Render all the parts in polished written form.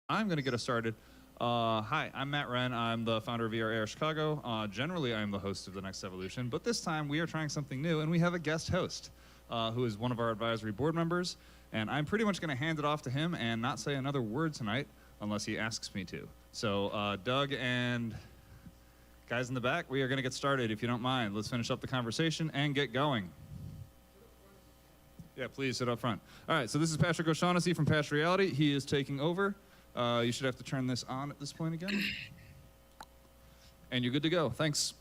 I'm going to get us started. Hi, I'm Matt Wren. I'm the founder of VR Chicago. Generally, I'm the host of The Next Evolution, but this time we are trying something new, and we have a guest host who is one of our advisory board members. And I'm pretty much going to hand it off to him and not say another word tonight unless he asks me to. So, Doug and guys in the back, we are going to get started, if you don't mind. Let's finish up the conversation and get going. Yeah, please sit up front. All right, so this is Patrick O'Shaughnessy from Patch Reality. He is taking over. You should have to turn this on at this point again. And you're good to go. Thanks.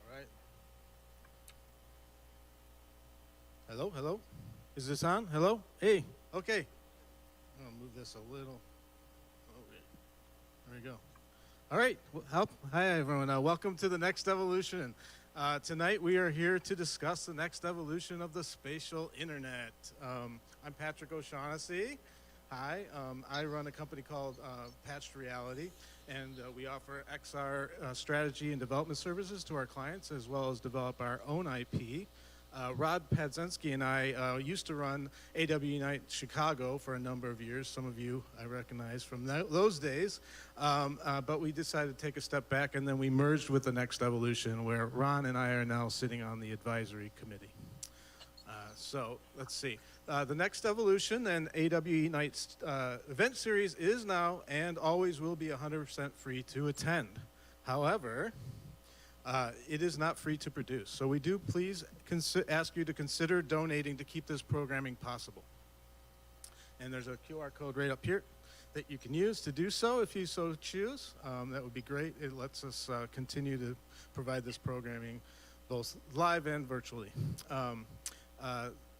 All right. Hello, hello. Is this on? Hello? Hey, okay. I'm going to move this a little. Okay. There we go. All right. Hi, everyone. Welcome to the Next Evolution. Tonight we are here to discuss the next evolution of the spatial internet. I'm Patrick O'Shaughnessy. Hi, I run a company called Patched Reality, and we offer XR strategy and development services to our clients, as well as develop our own IP. Rod Padzensky and I used to run AW Nite Chicago for a number of years. Some of you I recognize from those days. But we decided to take a step back, and then we merged with the Next Evolution, where Ron and I are now sitting on the advisory committee. So let's see. The Next Evolution and AW Nite's event series is now and always will be 100% free to attend. However, it is not free to produce. So we do please ask you to consider donating to keep this programming possible. And there's a QR code right up here that you can use to do so if you so choose. That would be great. It lets us continue to provide this programming both live and virtually.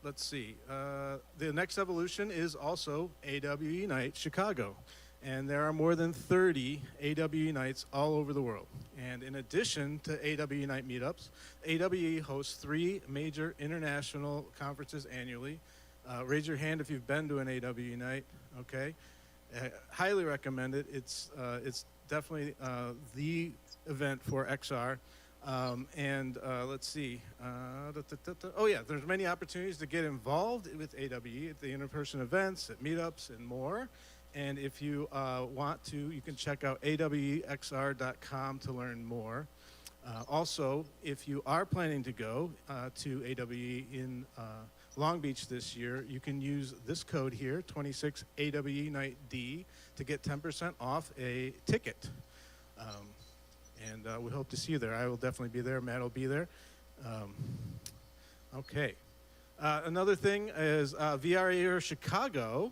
Let's see. The Next Evolution is also AWE Nite Chicago. And there are more than 30 AWE Nites all over the world. And in addition to AWE Nite meetups, AWE hosts 3 major international conferences annually. Raise your hand if you've been to an AWE Nite, okay? Highly recommend it. It's definitely the event for XR. Let's see. Oh yeah, there's many opportunities to get involved with AWE at the in-person events, at meetups, and more. And if you want to, you can check out awexr.com to learn more. Also, if you are planning to go to AWE in Long Beach this year, you can use this code here, 26 AWE Nite D, to get 10% off a ticket. And we hope to see you there. I will definitely be there. Matt will be there. Okay. Another thing is VR Chicago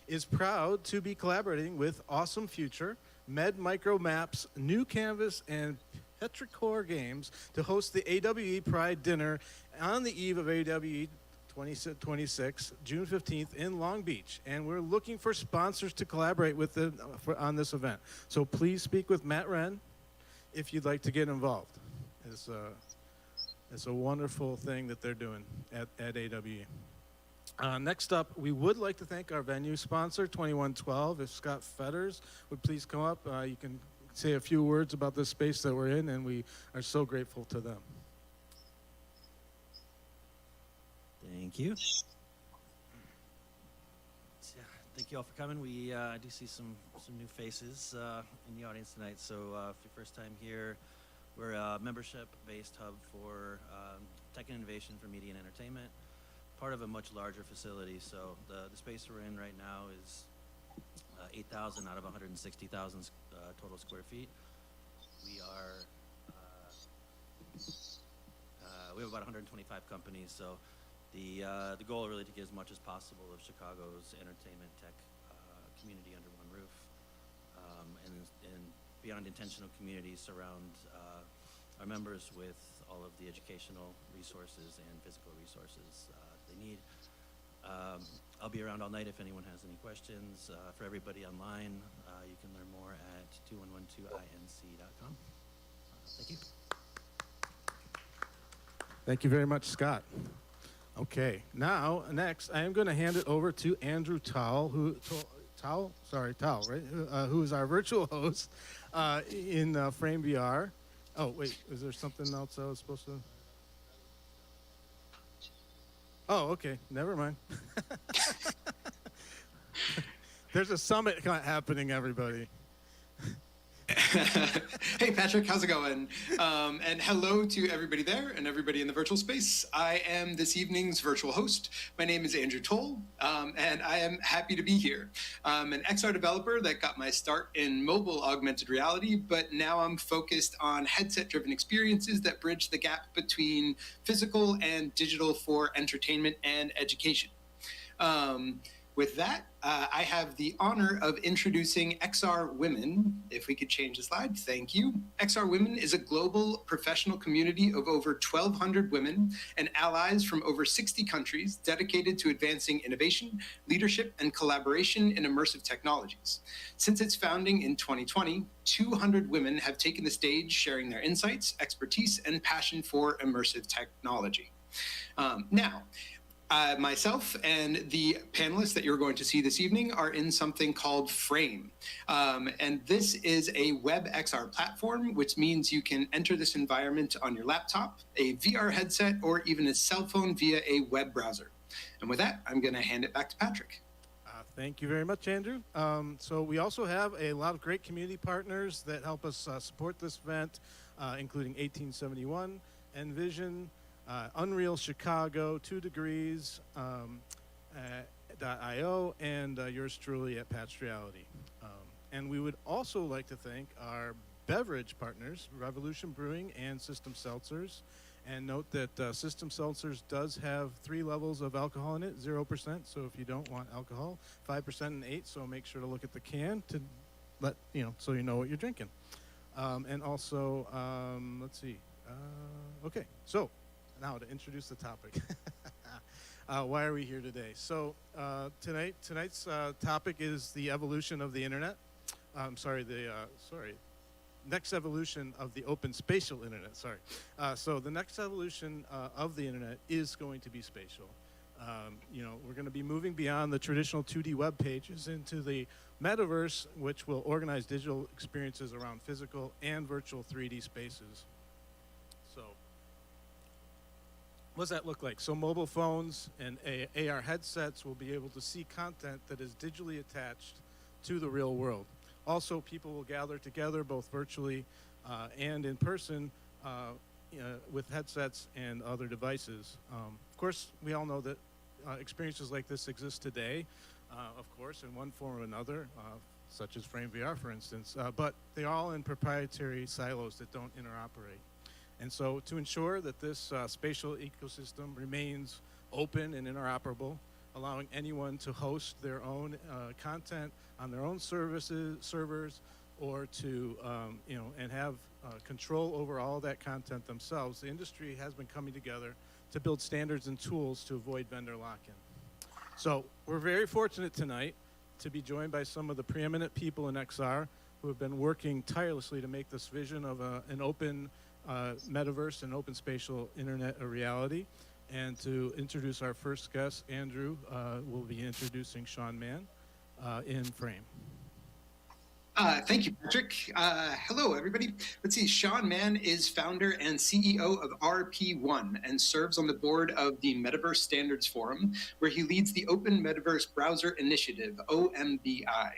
is proud to be collaborating with Awesome Future, Med Micro Maps, New Canvas, and Petrichor Games to host the AWE Pride Dinner on the eve of AWE 2026, June 15th in Long Beach. And we're looking for sponsors to collaborate with them on this event. So please speak with Matt Wren if you'd like to get involved. It's a wonderful thing that they're doing at AWE. Next up, we would like to thank our venue sponsor, 2112. If Scott Fetters would please come up, you can say a few words about the space that we're in, and we are so grateful to them. Thank you. Thank you all for coming. We do see some new faces in the audience tonight. So if your first time here, we're a membership-based hub for tech and innovation for media and entertainment. Part of a much larger facility. So the space we're in right now is 8,000 out of 160,000 total square feet. We are we have about 125 companies. So the goal really to get as much as possible of Chicago's entertainment tech community under one roof, and beyond intentional communities surround our members with all of the educational resources and physical resources they need. I'll be around all night if anyone has any questions. For everybody online, you can learn more at 2112inc.com. Thank you. Thank you very much, Scott. Okay, now next I am going to hand it over to Andrew Towle, who is our virtual host in Frame VR. Oh wait, is there something else I was supposed to? Oh, okay, never mind. There's a summit happening, everybody. Hey, Patrick, how's it going? And hello to everybody there and everybody in the virtual space. I am this evening's virtual host. My name is Andrew Toll, and I am happy to be here. I'm an XR developer that got my start in mobile augmented reality, but now I'm focused on headset-driven experiences that bridge the gap between physical and digital for entertainment and education. With that, I have the honor of introducing XR Women. If we could change the slide, thank you. XR Women is a global professional community of over 1,200 women and allies from over 60 countries dedicated to advancing innovation, leadership, and collaboration in immersive technologies. Since its founding in 2020, 200 women have taken the stage sharing their insights, expertise, and passion for immersive technology. Myself and the panelists that you're going to see this evening are in something called Frame. And this is a web XR platform, which means you can enter this environment on your laptop, a VR headset, or even a cell phone via a web browser. And with that, I'm going to hand it back to Patrick. Thank you very much, Andrew. So we also have a lot of great community partners that help us support this event, including 1871, Envision, Unreal Chicago, 2 Degrees, .io, and yours truly at Patched Reality. And we would also like to thank our beverage partners, Revolution Brewing and System Seltzers. And note that System Seltzers does have 3 levels of alcohol in it, 0%. So if you don't want alcohol, 5% and 8. So make sure to look at the can to let so you know what you're drinking. And also, let's see. Okay, so. Now to introduce the topic. Why are we here today? So tonight's topic is the evolution of the internet. Next evolution of the open spatial internet. So the next evolution of the internet is going to be spatial. We're going to be moving beyond the traditional 2D web pages into the metaverse, which will organize digital experiences around physical and virtual 3D spaces. So what does that look like? So mobile phones and AR headsets will be able to see content that is digitally attached to the real world. Also, people will gather together both virtually and in person with headsets and other devices. Of course, we all know that experiences like this exist today, of course, in one form or another, such as Frame VR, for instance, but they're all in proprietary silos that don't interoperate. And so to ensure that this spatial ecosystem remains open and interoperable, allowing anyone to host their own content on their own servers, or to, and have control over all that content themselves, the industry has been coming together to build standards and tools to avoid vendor lock-in. So we're very fortunate tonight to be joined by some of the preeminent people in XR who have been working tirelessly to make this vision of an open metaverse and open spatial internet a reality. And to introduce our first guest, Andrew will be introducing Sean Mann in Frame. Thank you, Patrick. Hello, everybody. Let's see. Sean Mann is founder and CEO of RP1 and serves on the board of the Metaverse Standards Forum, where he leads the Open Metaverse Browser Initiative, OMBI.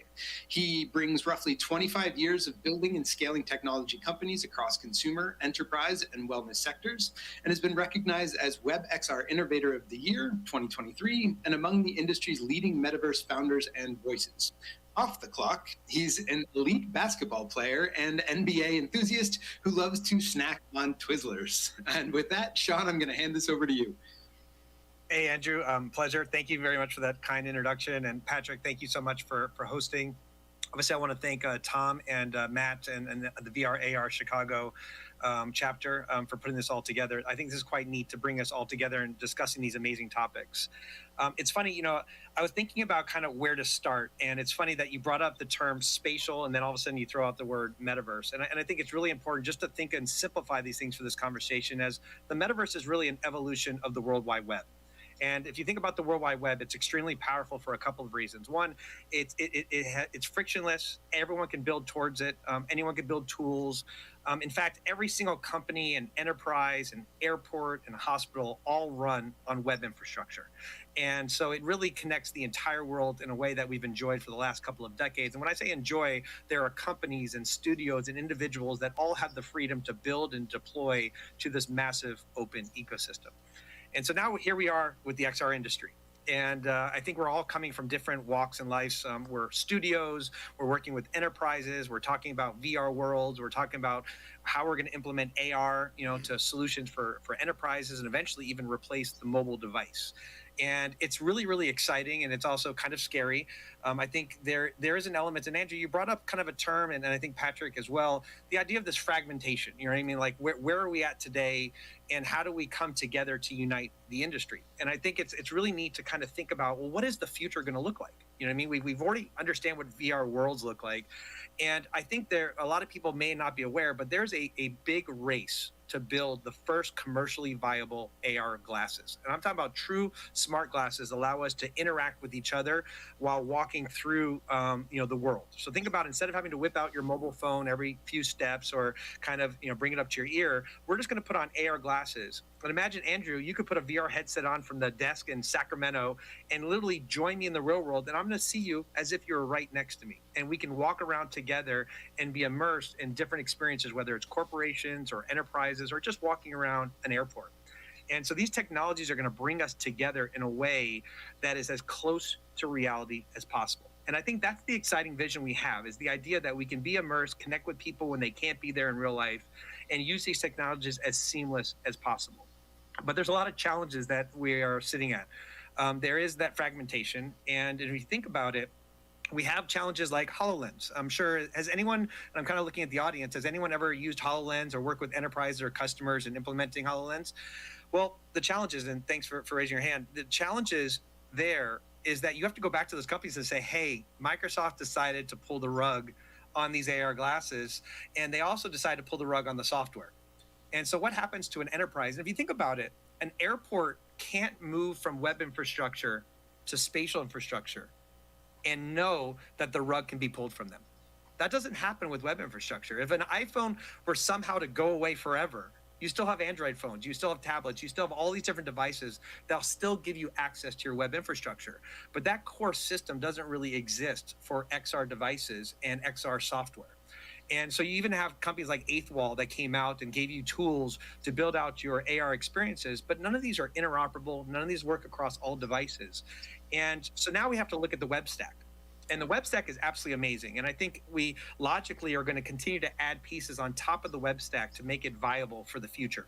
He brings roughly 25 years of building and scaling technology companies across consumer, enterprise, and wellness sectors, and has been recognized as WebXR Innovator of the Year 2023 and among the industry's leading metaverse founders and voices. Off the clock, he's an elite basketball player and NBA enthusiast who loves to snack on Twizzlers. And with that, Sean, I'm going to hand this over to you. Hey, Andrew, pleasure. Thank you very much for that kind introduction. And Patrick, thank you so much for hosting. Obviously, I want to thank Tom and Matt and the VR AR Chicago chapter for putting this all together. I think this is quite neat to bring us all together and discussing these amazing topics. It's funny, I was thinking about kind of where to start, and it's funny that you brought up the term spatial, and then all of a sudden you throw out the word metaverse. And I think it's really important just to think and simplify these things for this conversation, as the metaverse is really an evolution of the World Wide Web. And if you think about the World Wide Web, it's extremely powerful for a couple of reasons. One, it's frictionless. Everyone can build towards it. Anyone can build tools. In fact, every single company and enterprise and airport and hospital all run on web infrastructure. And so it really connects the entire world in a way that we've enjoyed for the last couple of decades. And when I say enjoy, there are companies and studios and individuals that all have the freedom to build and deploy to this massive open ecosystem. And so now here we are with the XR industry. And I think we're all coming from different walks in life. We're studios, we're working with enterprises, we're talking about VR worlds, we're talking about how we're going to implement AR, to solutions for enterprises and eventually even replace the mobile device. And it's really, really exciting, and it's also kind of scary. I think there is an element, and Andrew, you brought up kind of a term, and I think Patrick as well, the idea of this fragmentation. You know what I mean? Like, where are we at today, and how do we come together to unite the industry? And I think it's really neat to kind of think about, well, what is the future going to look like? You know what I mean? We've already understand what VR worlds look like, and I think a lot of people may not be aware, but there's a big race to build the first commercially viable AR glasses. And I'm talking about true smart glasses allow us to interact with each other while walking through, the world. So think about, instead of having to whip out your mobile phone every few steps or kind of, bring it up to your ear, we're just going to put on AR glasses. But imagine, Andrew, you could put a VR headset on from the desk in Sacramento and literally join me in the real world, and I'm going to see you as if you're right next to me. And we can walk around together and be immersed in different experiences, whether it's corporations or enterprises or just walking around an airport. And so these technologies are going to bring us together in a way that is as close to reality as possible. And I think that's the exciting vision we have, is the idea that we can be immersed, connect with people when they can't be there in real life, and use these technologies as seamless as possible. But there's a lot of challenges that we are sitting at. There is that fragmentation. And if you think about it, we have challenges like HoloLens. I'm sure, has anyone, and I'm kind of looking at the audience, has anyone ever used HoloLens or worked with enterprises or customers in implementing HoloLens? Well, the challenges, and thanks for raising your hand, the challenges there is that you have to go back to those companies and say, hey, Microsoft decided to pull the rug on these AR glasses, and they also decided to pull the rug on the software. And so what happens to an enterprise? And if you think about it, an airport can't move from web infrastructure to spatial infrastructure and know that the rug can be pulled from them. That doesn't happen with web infrastructure. If an iPhone were somehow to go away forever, you still have Android phones, you still have tablets, you still have all these different devices that'll still give you access to your web infrastructure. But that core system doesn't really exist for XR devices and XR software. And so you even have companies like Eighth Wall that came out and gave you tools to build out your AR experiences, but none of these are interoperable. None of these work across all devices. And so now we have to look at the web stack. And the web stack is absolutely amazing. And I think we logically are going to continue to add pieces on top of the web stack to make it viable for the future.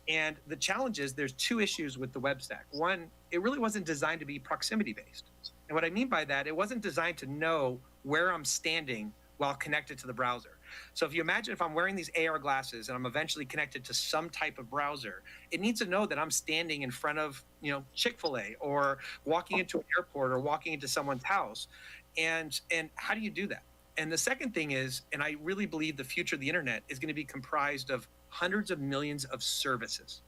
And the challenge is there's two issues with the web stack. One, it really wasn't designed to be proximity based. And what I mean by that, it wasn't designed to know where I'm standing while connected to the browser. So if you imagine if I'm wearing these AR glasses and I'm eventually connected to some type of browser, it needs to know that I'm standing in front of, Chick-fil-A or walking into an airport or walking into someone's house. And how do you do that? And the second thing is, and I really believe the future of the internet is going to be comprised of hundreds of millions of services.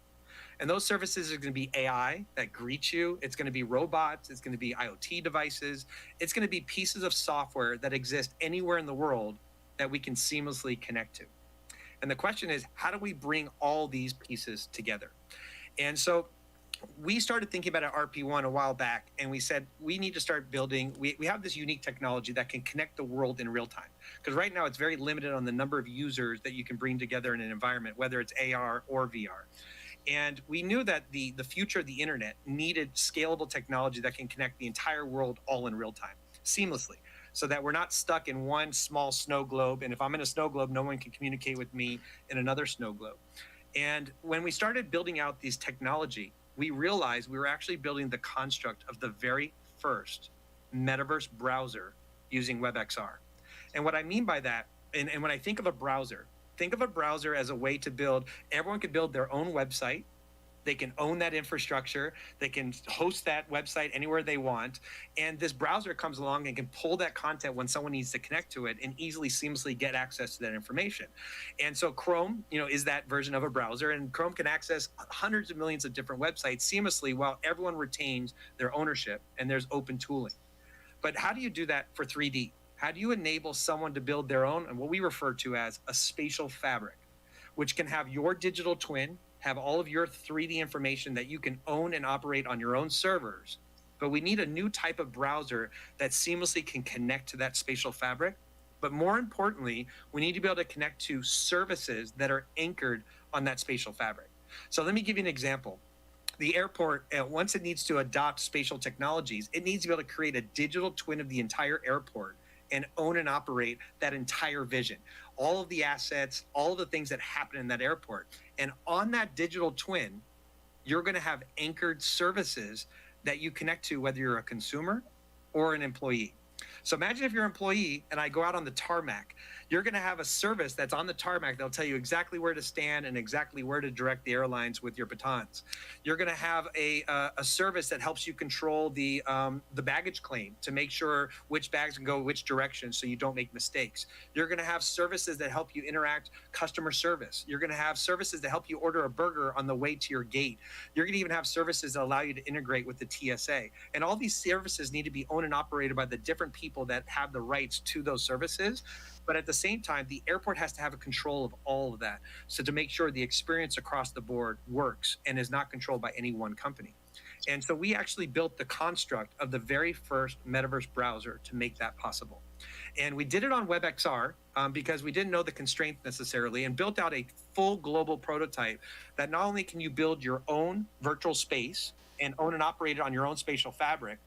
And those services are going to be AI that greets you. It's going to be robots. It's going to be IoT devices. It's going to be pieces of software that exist anywhere in the world that we can seamlessly connect to. And the question is, how do we bring all these pieces together? And so we started thinking about it at RP1 a while back, and we said, we need to start building, we have this unique technology that can connect the world in real time. Because right now it's very limited on the number of users that you can bring together in an environment, whether it's AR or VR. And we knew that the future of the internet needed scalable technology that can connect the entire world all in real time, seamlessly, so that we're not stuck in one small snow globe. And if I'm in a snow globe, no one can communicate with me in another snow globe. And when we started building out these technology, we realized we were actually building the construct of the very first metaverse browser using WebXR. And what I mean by that, and when I think of a browser, think of a browser as a way to build, everyone could build their own website, They can own that infrastructure. They can host that website anywhere they want. And this browser comes along and can pull that content when someone needs to connect to it and easily, seamlessly get access to that information. And so Chrome, is that version of a browser, and Chrome can access hundreds of millions of different websites seamlessly while everyone retains their ownership, and there's open tooling. But how do you do that for 3D? How do you enable someone to build their own, and what we refer to as a spatial fabric, which can have your digital twin, have all of your 3D information that you can own and operate on your own servers. But we need a new type of browser that seamlessly can connect to that spatial fabric. But more importantly, we need to be able to connect to services that are anchored on that spatial fabric. So let me give you an example. The airport, once it needs to adopt spatial technologies, it needs to be able to create a digital twin of the entire airport and own and operate that entire vision, all of the assets, all of the things that happen in that airport. And on that digital twin, you're going to have anchored services that you connect to, whether you're a consumer or an employee. So imagine if you're an employee and I go out on the tarmac, you're going to have a service that's on the tarmac that'll tell you exactly where to stand and exactly where to direct the airlines with your batons. You're going to have a service that helps you control the baggage claim to make sure which bags can go which direction so you don't make mistakes. You're going to have services that help you interact customer service. You're going to have services that help you order a burger on the way to your gate. You're going to even have services that allow you to integrate with the TSA. And all these services need to be owned and operated by the different people that have the rights to those services. But at the same time, the airport has to have a control of all of that. So to make sure the experience across the board works and is not controlled by any one company. And so we actually built the construct of the very first Metaverse browser to make that possible. And we did it on WebXR because we didn't know the constraints necessarily, and built out a full global prototype that not only can you build your own virtual space and own and operate it on your own spatial fabric,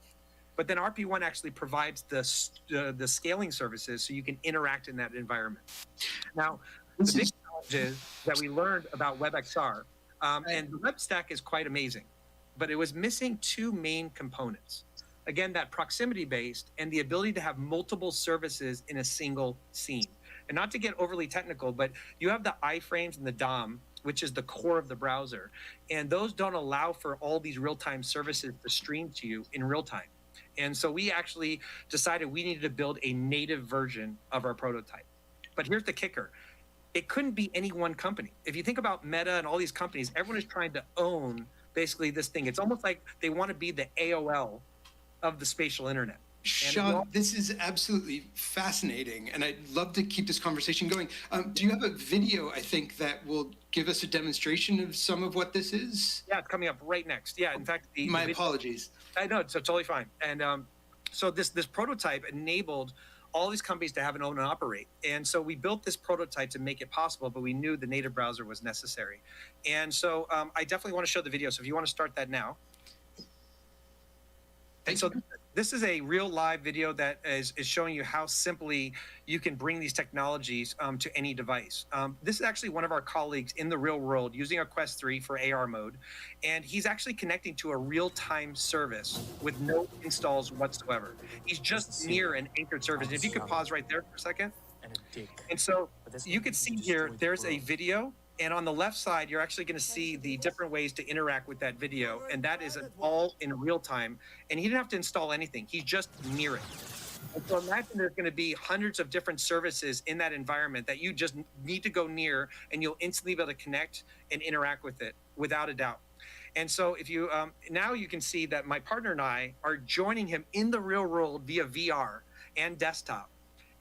but then RP1 actually provides the scaling services so you can interact in that environment. Now, the big challenge is that we learned about WebXR, and the web stack is quite amazing, but it was missing two main components. Again, that proximity-based and the ability to have multiple services in a single scene. And not to get overly technical, but you have the iframes and the DOM, which is the core of the browser, and those don't allow for all these real-time services to stream to you in real time. And so we actually decided we needed to build a native version of our prototype. But here's the kicker. It couldn't be any one company. If you think about Meta and all these companies, everyone is trying to own basically this thing. It's almost like they want to be the AOL of the spatial internet. Sean, this is absolutely fascinating, and I'd love to keep this conversation going. Do you have a video, I think, that will give us a demonstration of some of what this is? Yeah, it's coming up right next. Yeah, in fact, My apologies. I know, it's totally fine. And so this prototype enabled all these companies to have an own and operate. And so we built this prototype to make it possible, but we knew the native browser was necessary. And so I definitely want to show the video. So if you want to start that now. And so this is a real live video that is showing you how simply you can bring these technologies to any device. This is actually one of our colleagues in the real world using a Quest 3 for AR mode. And he's actually connecting to a real-time service with no installs whatsoever. He's just near an anchored service. And if you could pause right there for a second. And so you can see here, there's a video. And on the left side, you're actually going to see the different ways to interact with that video. And that is all in real time. And he didn't have to install anything. He's just near it. And so imagine there's going to be hundreds of different services in that environment that you just need to go near, and you'll instantly be able to connect and interact with it without a doubt. And so if you now you can see that my partner and I are joining him in the real world via VR and desktop.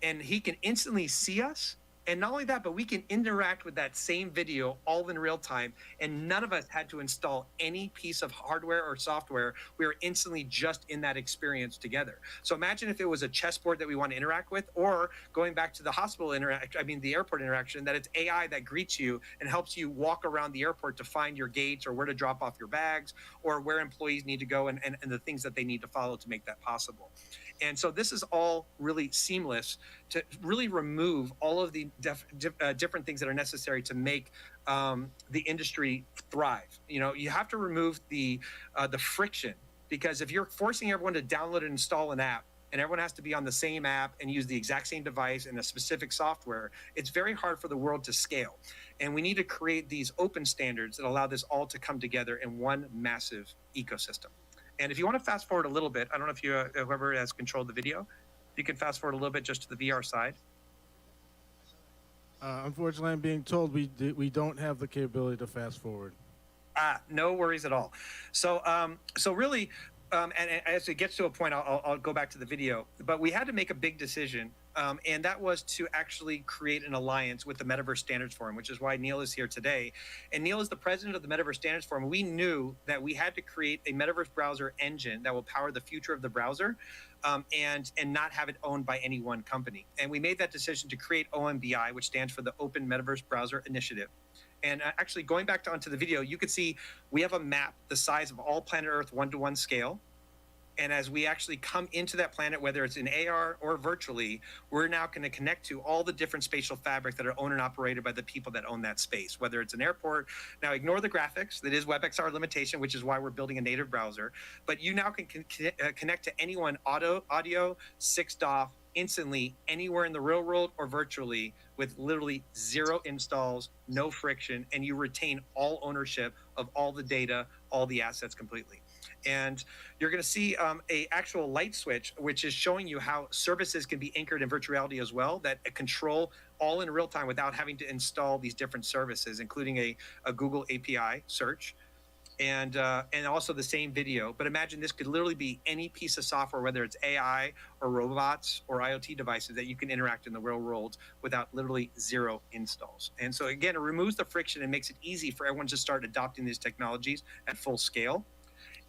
And he can instantly see us. And not only that, but we can interact with that same video all in real time, and none of us had to install any piece of hardware or software. We were instantly just in that experience together. So imagine if it was a chessboard that we want to interact with, or going back to the the airport interaction, that it's AI that greets you and helps you walk around the airport to find your gates or where to drop off your bags or where employees need to go and the things that they need to follow to make that possible. And so this is all really seamless to really remove all of the different things that are necessary to make the industry thrive. You know, you have to remove the friction, because if you're forcing everyone to download and install an app and everyone has to be on the same app and use the exact same device and a specific software, it's very hard for the world to scale. And we need to create these open standards that allow this all to come together in one massive ecosystem. And if you want to fast forward a little bit, I don't know if you, whoever has controlled the video, you can fast forward a little bit just to the VR side. Unfortunately, I'm being told we don't have the capability to fast forward. No worries at all. So, so really, and as it gets to a point, I'll go back to the video. But we had to make a big decision, and that was to actually create an alliance with the Metaverse Standards Forum, which is why Neil is here today. And Neil is the president of the Metaverse Standards Forum. We knew that we had to create a Metaverse browser engine that will power the future of the browser, and not have it owned by any one company. And we made that decision to create OMBI, which stands for the Open Metaverse Browser Initiative. And actually, going back onto the video, you could see we have a map the size of all planet Earth 1-to-1 scale. And as we actually come into that planet, whether it's in AR or virtually, we're now going to connect to all the different spatial fabrics that are owned and operated by the people that own that space, whether it's an airport. Now, ignore the graphics. That is WebXR limitation, which is why we're building a native browser. But you now can connect to anyone audio 6 DOF instantly anywhere in the real world or virtually with literally 0 installs, no friction, and you retain all ownership of all the data, all the assets completely. And you're going to see a actual light switch, which is showing you how services can be anchored in virtual reality as well, that control all in real time without having to install these different services, including a Google API search, and also the same video. But imagine this could literally be any piece of software, whether it's AI or robots or IoT devices, that you can interact in the real world without literally 0 installs. And so again, it removes the friction and makes it easy for everyone to start adopting these technologies at full scale.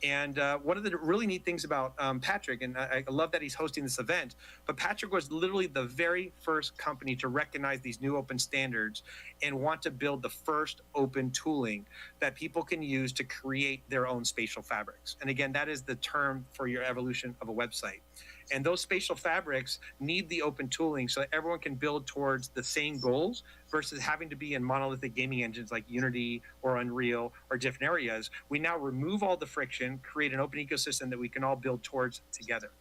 And one of the really neat things about Patrick, and I love that he's hosting this event, but Patrick was literally the very first company to recognize these new open standards and want to build the first open tooling that people can use to create their own spatial fabrics. And again, that is the term for your evolution of a website. And those spatial fabrics need the open tooling so that everyone can build towards the same goals versus having to be in monolithic gaming engines like Unity or Unreal or different areas. We now remove all the friction, create an open ecosystem that we can all build towards together.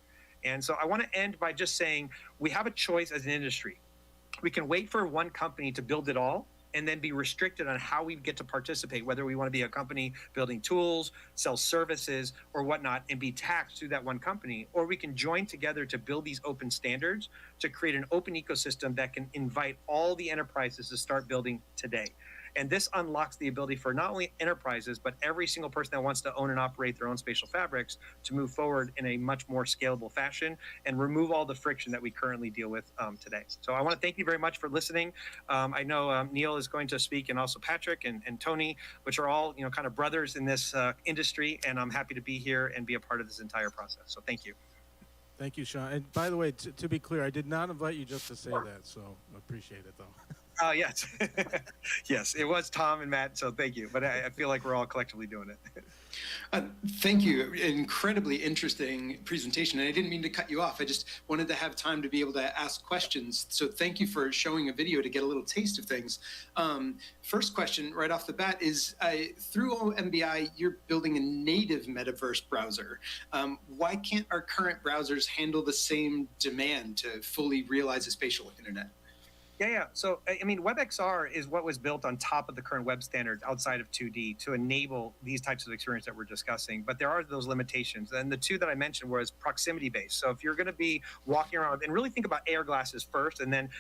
And so I want to end by just saying we have a choice as an industry. We can wait for one company to build it all and then be restricted on how we get to participate, whether we want to be a company building tools, sell services, or whatnot, and be taxed through that one company. Or we can join together to build these open standards to create an open ecosystem that can invite all the enterprises to start building today. And this unlocks the ability for not only enterprises, but every single person that wants to own and operate their own spatial fabrics to move forward in a much more scalable fashion and remove all the friction that we currently deal with today. So I want to thank you very much for listening. I know Neil is going to speak, and also Patrick and Tony, which are all kind of brothers in this industry, and I'm happy to be here and be a part of this entire process. So thank you. Thank you, Sean. And by the way, to be clear, I did not invite you just to say that, so I appreciate it, though. Yes. Yes, it was Tom and Matt, so thank you. But I feel like we're all collectively doing it. Thank you. Incredibly interesting presentation. And I didn't mean to cut you off. I just wanted to have time to be able to ask questions. So thank you for showing a video to get a little taste of things. First question right off the bat is, through OMBI, you're building a native metaverse browser. Why can't our current browsers handle the same demand to fully realize a spatial internet? Yeah. So, I mean, WebXR is what was built on top of the current web standards outside of 2D to enable these types of experience that we're discussing. But there are those limitations. And the two that I mentioned was proximity based. So if you're going to be walking around, and really think about AR glasses first, and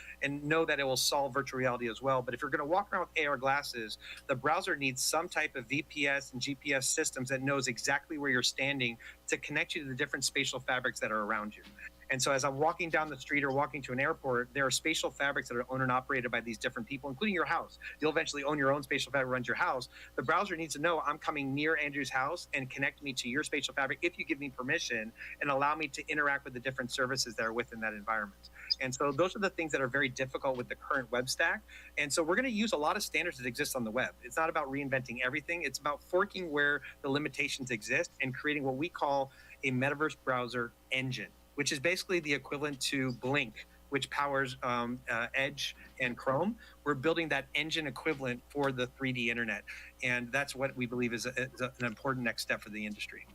know that it will solve virtual reality as well. But if you're going to walk around with AR glasses, the browser needs some type of VPS and GPS systems that knows exactly where you're standing to connect you to the different spatial fabrics that are around you. And so as I'm walking down the street or walking to an airport, there are spatial fabrics that are owned and operated by these different people, including your house. You'll eventually own your own spatial fabric, runs your house. The browser needs to know I'm coming near Andrew's house and connect me to your spatial fabric if you give me permission and allow me to interact with the different services that are within that environment. And so those are the things that are very difficult with the current web stack. And so we're going to use a lot of standards that exist on the web. It's not about reinventing everything. It's about forking where the limitations exist and creating what we call a metaverse browser engine, which is basically the equivalent to Blink, which powers Edge and Chrome. We're building that engine equivalent for the 3D internet. And that's what we believe is an important next step for the industry.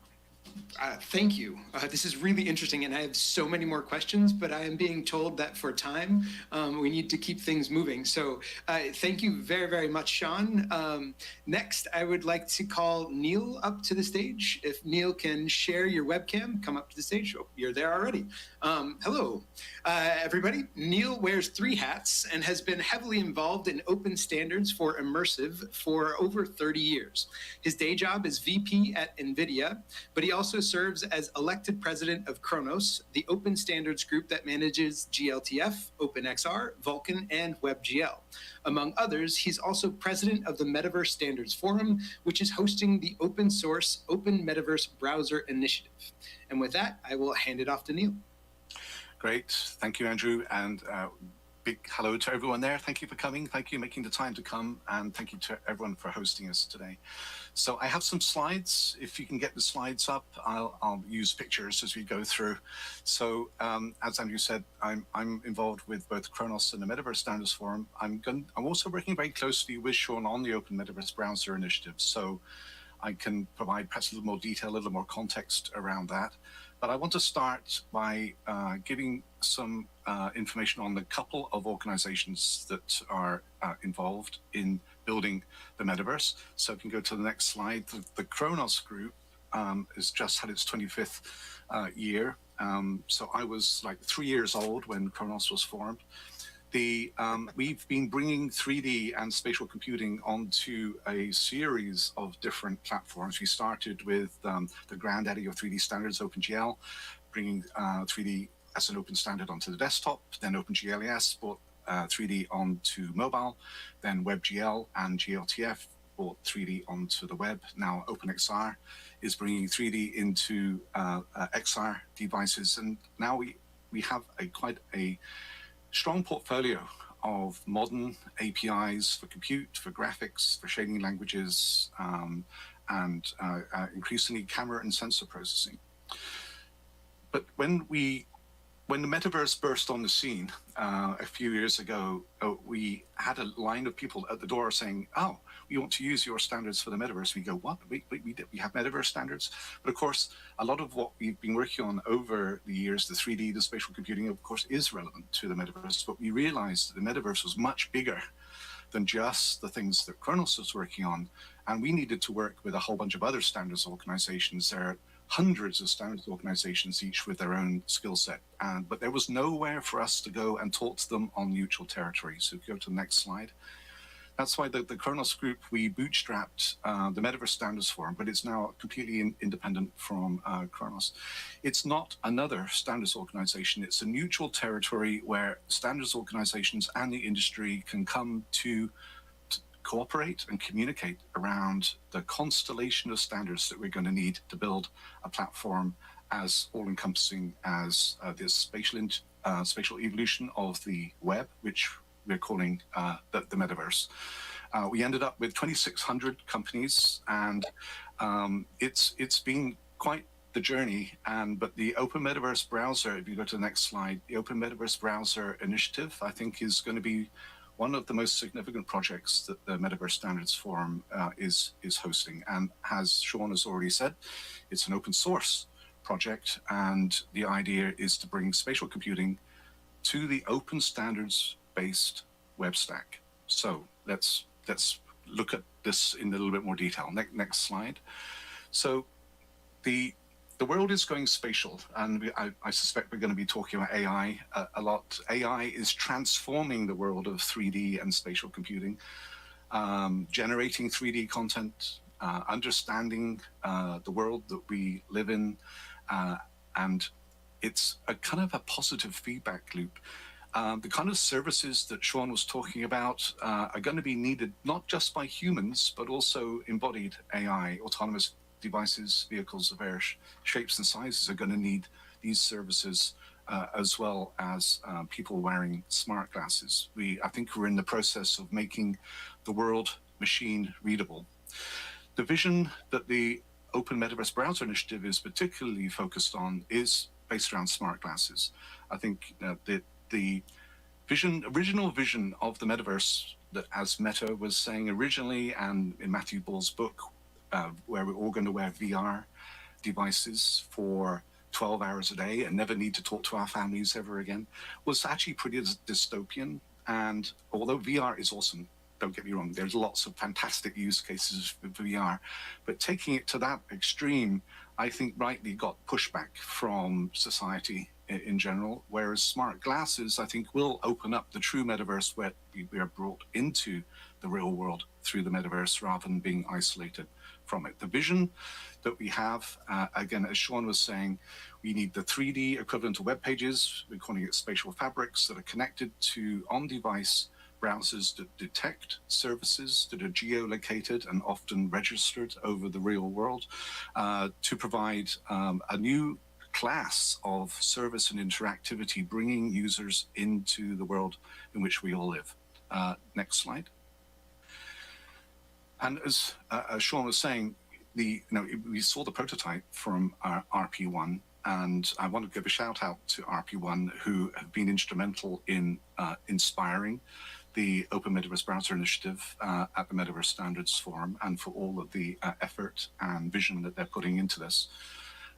Thank you. This is really interesting, and I have so many more questions, but I am being told that for time, we need to keep things moving. So thank you very, very much, Sean. Next, I would like to call Neil up to the stage. If Neil can share your webcam, come up to the stage. Oh, you're there already. Hello, everybody. Neil wears 3 hats and has been heavily involved in open standards for immersive for over 30 years. His day job is VP at NVIDIA, but he also serves as elected president of Kronos, the open standards group that manages GLTF, OpenXR, Vulkan, and WebGL. Among others, he's also president of the Metaverse Standards Forum, which is hosting the open source Open Metaverse Browser Initiative. And with that, I will hand it off to Neil. Great. Thank you, Andrew. And big hello to everyone there. Thank you for coming. Thank you for making the time to come. And thank you to everyone for hosting us today. So I have some slides. If you can get the slides up, I'll use pictures as we go through. So as Andrew said, I'm involved with both Kronos and the Metaverse Standards Forum. I'm also working very closely with Sean on the Open Metaverse Browser Initiative. So I can provide perhaps a little more detail, a little more context around that. But I want to start by giving some information on the couple of organizations that are involved in building the metaverse. So if you can go to the next slide, the Kronos group has just had its 25th year. So I was like 3 years old when Kronos was formed. We've been bringing 3D and spatial computing onto a series of different platforms. We started with the granddaddy of 3D standards, OpenGL, bringing 3D as an open standard onto the desktop. Then OpenGLES brought 3D onto mobile. Then WebGL and GLTF brought 3D onto the web. Now OpenXR is bringing 3D into XR devices. And now we have quite a strong portfolio of modern APIs for compute, for graphics, for shading languages, and increasingly camera and sensor processing. But when the metaverse burst on the scene a few years ago, we had a line of people at the door saying, "Oh, we want to use your standards for the metaverse." We go, "What? We have metaverse standards?" But of course, a lot of what we've been working on over the years, the 3D, the spatial computing, of course, is relevant to the metaverse. But we realized that the metaverse was much bigger than just the things that Kronos was working on. And we needed to work with a whole bunch of other standards organizations. There are hundreds of standards organizations, each with their own skill set. But there was nowhere for us to go and talk to them on neutral territory. So if you go to the next slide. That's why the Kronos group, we bootstrapped the Metaverse Standards Forum, but it's now completely independent from Kronos. It's not another standards organization. It's a neutral territory where standards organizations and the industry can come to cooperate and communicate around the constellation of standards that we're going to need to build a platform as all-encompassing as this spatial evolution of the web, which we're calling the metaverse. We ended up with 2,600 companies, and it's been quite the journey. But the Open Metaverse Browser, if you go to the next slide, the Open Metaverse Browser Initiative, I think is going to be one of the most significant projects that the Metaverse Standards Forum is hosting. And as Sean has already said, it's an open source project, and the idea is to bring spatial computing to the open standards-based web stack. So let's look at this in a little bit more detail. Next slide. So the world is going spatial, and I suspect we're going to be talking about AI a lot. AI is transforming the world of 3D and spatial computing, generating 3D content, understanding the world that we live in, and it's a kind of a positive feedback loop. The kind of services that Sean was talking about are going to be needed not just by humans, but also embodied AI, autonomous devices, vehicles of various shapes and sizes are going to need these services, as well as people wearing smart glasses. I think we're in the process of making the world machine readable. The vision that the Open Metaverse Browser Initiative is particularly focused on is based around smart glasses. I think that the original vision of the metaverse, that as Meta was saying originally, and in Matthew Ball's book, where we're all going to wear VR, devices for 12 hours a day and never need to talk to our families ever again was actually pretty dystopian. And although VR is awesome, don't get me wrong, there's lots of fantastic use cases for VR, but taking it to that extreme, I think rightly got pushback from society in general, whereas smart glasses, I think, will open up the true metaverse where we are brought into the real world through the metaverse rather than being isolated from it. The vision that we have, again, as Sean was saying, we need the 3D equivalent of web pages. We're calling it spatial fabrics that are connected to on-device browsers that detect services that are geolocated and often registered over the real world to provide a new class of service and interactivity, bringing users into the world in which we all live. Next slide. And as Sean was saying, we saw the prototype from RP1, and I want to give a shout out to RP1, who have been instrumental in inspiring the Open Metaverse Browser Initiative at the Metaverse Standards Forum, and for all of the effort and vision that they're putting into this.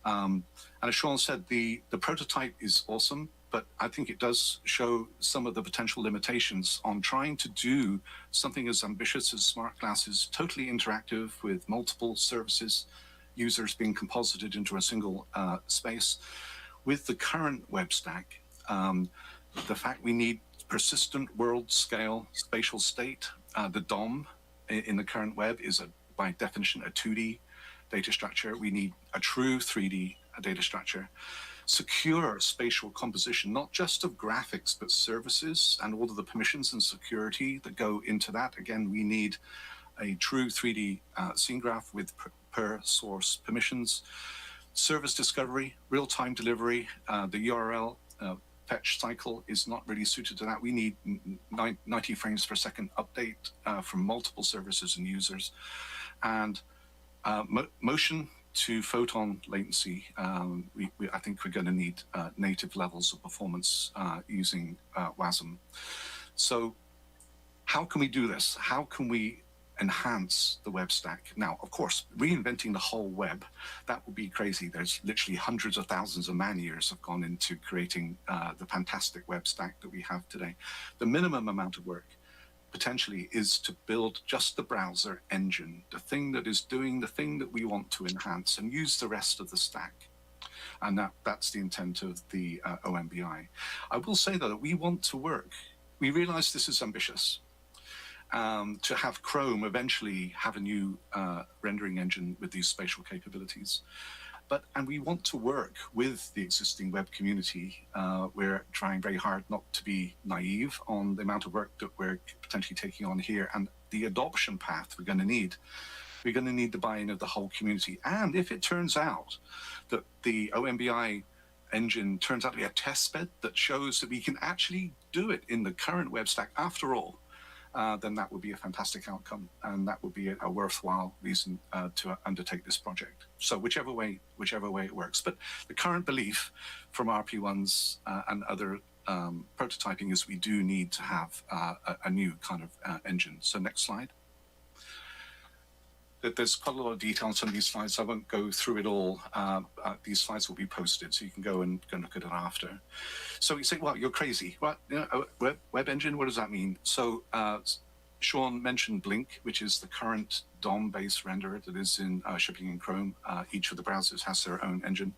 And as Sean said, the prototype is awesome, but I think it does show some of the potential limitations on trying to do something as ambitious as smart glasses, totally interactive with multiple services, users being composited into a single space. With the current web stack, the fact we need persistent world scale spatial state, the DOM in the current web is by definition a 2D data structure. We need a true 3D data structure. Secure spatial composition, not just of graphics, but services and all of the permissions and security that go into that. Again, we need a true 3D scene graph with per source permissions. Service discovery, real-time delivery, the URL fetch cycle is not really suited to that. We need 90 frames per second update from multiple services and users. And motion to photon latency, I think we're going to need native levels of performance using WASM. So how can we do this? How can we enhance the web stack? Now, of course, reinventing the whole web, that would be crazy. There's literally hundreds of thousands of man years have gone into creating the fantastic web stack that we have today. The minimum amount of work potentially is to build just the browser engine, the thing that is doing the thing that we want to enhance, and use the rest of the stack. And that's the intent of the OMBI. I will say, though, that we want to work. We realize this is ambitious. To have Chrome eventually have a new rendering engine with these spatial capabilities. And we want to work with the existing web community. We're trying very hard not to be naive on the amount of work that we're potentially taking on here and the adoption path we're going to need. We're going to need the buy-in of the whole community. And if it turns out that the OMBI engine turns out to be a test bed that shows that we can actually do it in the current web stack after all, then that would be a fantastic outcome, and that would be a worthwhile reason to undertake this project. So whichever way it works. But the current belief from RP1s and other prototyping is we do need to have a new kind of engine. So next slide. There's quite a lot of detail on some of these slides. I won't go through it all. These slides will be posted, so you can go and look at it after. So you say, well, you're crazy. What? Web engine, what does that mean? So Sean mentioned Blink, which is the current DOM-based renderer that is in shipping in Chrome. Each of the browsers has their own engine.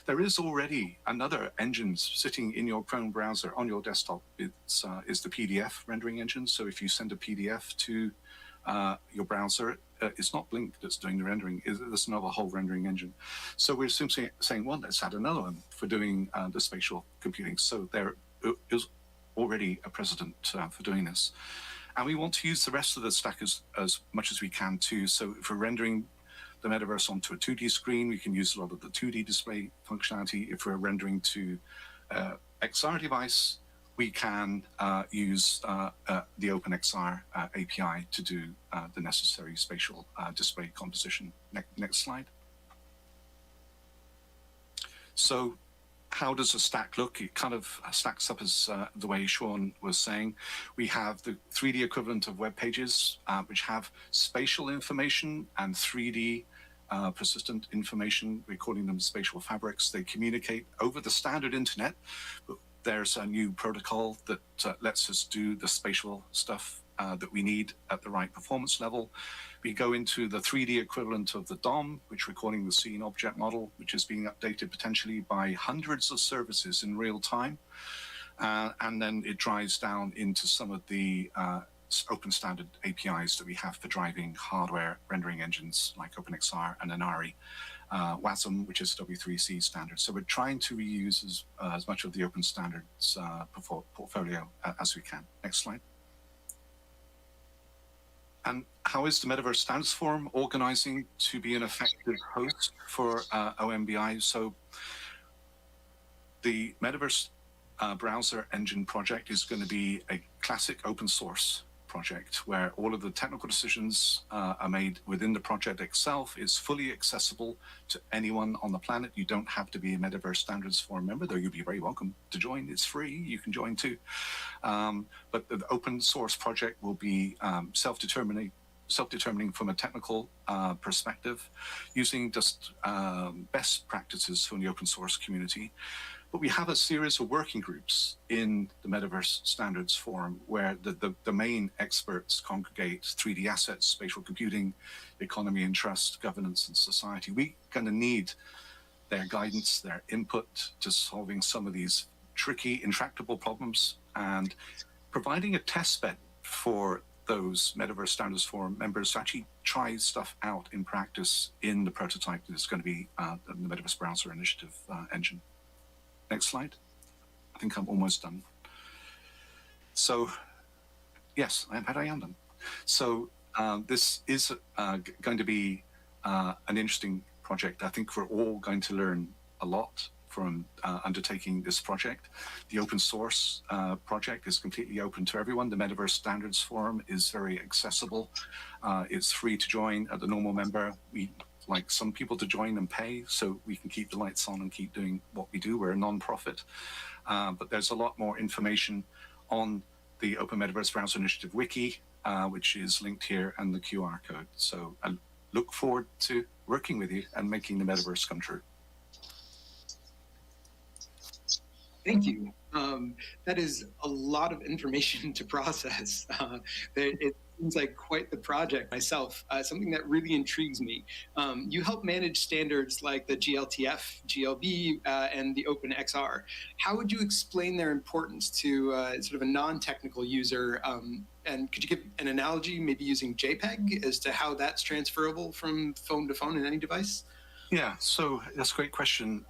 There is already another engine sitting in your Chrome browser on your desktop. It's is the PDF rendering engine. So if you send a PDF to your browser, it's not Blink that's doing the rendering. There's another whole rendering engine. So we're simply saying, well, let's add another one for doing the spatial computing. So there is already a precedent for doing this. And we want to use the rest of the stack as much as we can too. So if we're rendering the metaverse onto a 2D screen, we can use a lot of the 2D display functionality. If we're rendering to XR device, we can use the OpenXR API to do the necessary spatial display composition. Next slide. So how does the stack look? It kind of stacks up as the way Sean was saying. We have the 3D equivalent of web pages, which have spatial information and 3D persistent information. We're calling them spatial fabrics. They communicate over the standard internet, but there's a new protocol that lets us do the spatial stuff that we need at the right performance level. We go into the 3D equivalent of the DOM, which we're calling the scene object model, which is being updated potentially by hundreds of services in real time. And then it drives down into some of the open standard APIs that we have for driving hardware rendering engines like OpenXR and Inari, WASM, which is W3C standard. So we're trying to reuse as much of the open standards portfolio as we can. Next slide. And how is the Metaverse Standards Forum organizing to be an effective host for OMBI? So the Metaverse Browser Engine project is going to be a classic open source project where all of the technical decisions are made within the project itself. It's fully accessible to anyone on the planet. You don't have to be a Metaverse Standards Forum member, though you'd be very welcome to join. It's free. You can join too. But the open source project will be self-determining from a technical perspective, using just best practices from the open source community. But we have a series of working groups in the Metaverse Standards Forum where the main experts congregate: 3D assets, spatial computing, economy and trust, governance and society. We're going to need their guidance, their input to solving some of these tricky, intractable problems, and providing a test bed for those Metaverse Standards Forum members to actually try stuff out in practice in the prototype that is going to be the Metaverse Browser Initiative engine. Next slide. I think I'm almost done. So, yes, I am done. So this is going to be an interesting project. I think we're all going to learn a lot from undertaking this project. The open source project is completely open to everyone. The Metaverse Standards Forum is very accessible. It's free to join as a normal member. We like some people to join and pay so we can keep the lights on and keep doing what we do. We're a non-profit, but there's a lot more information on the Open Metaverse Browser Initiative wiki, which is linked here, and the QR code. So I look forward to working with you and making the metaverse come true. Thank you. That is a lot of information to process. It seems like quite the project myself, something that really intrigues me. You help manage standards like the GLTF, GLB, and the OpenXR. How would you explain their importance to sort of a non-technical user? And could you give an analogy, maybe using JPEG, as to how that's transferable from phone to phone in any device? Yeah, so that's a great question.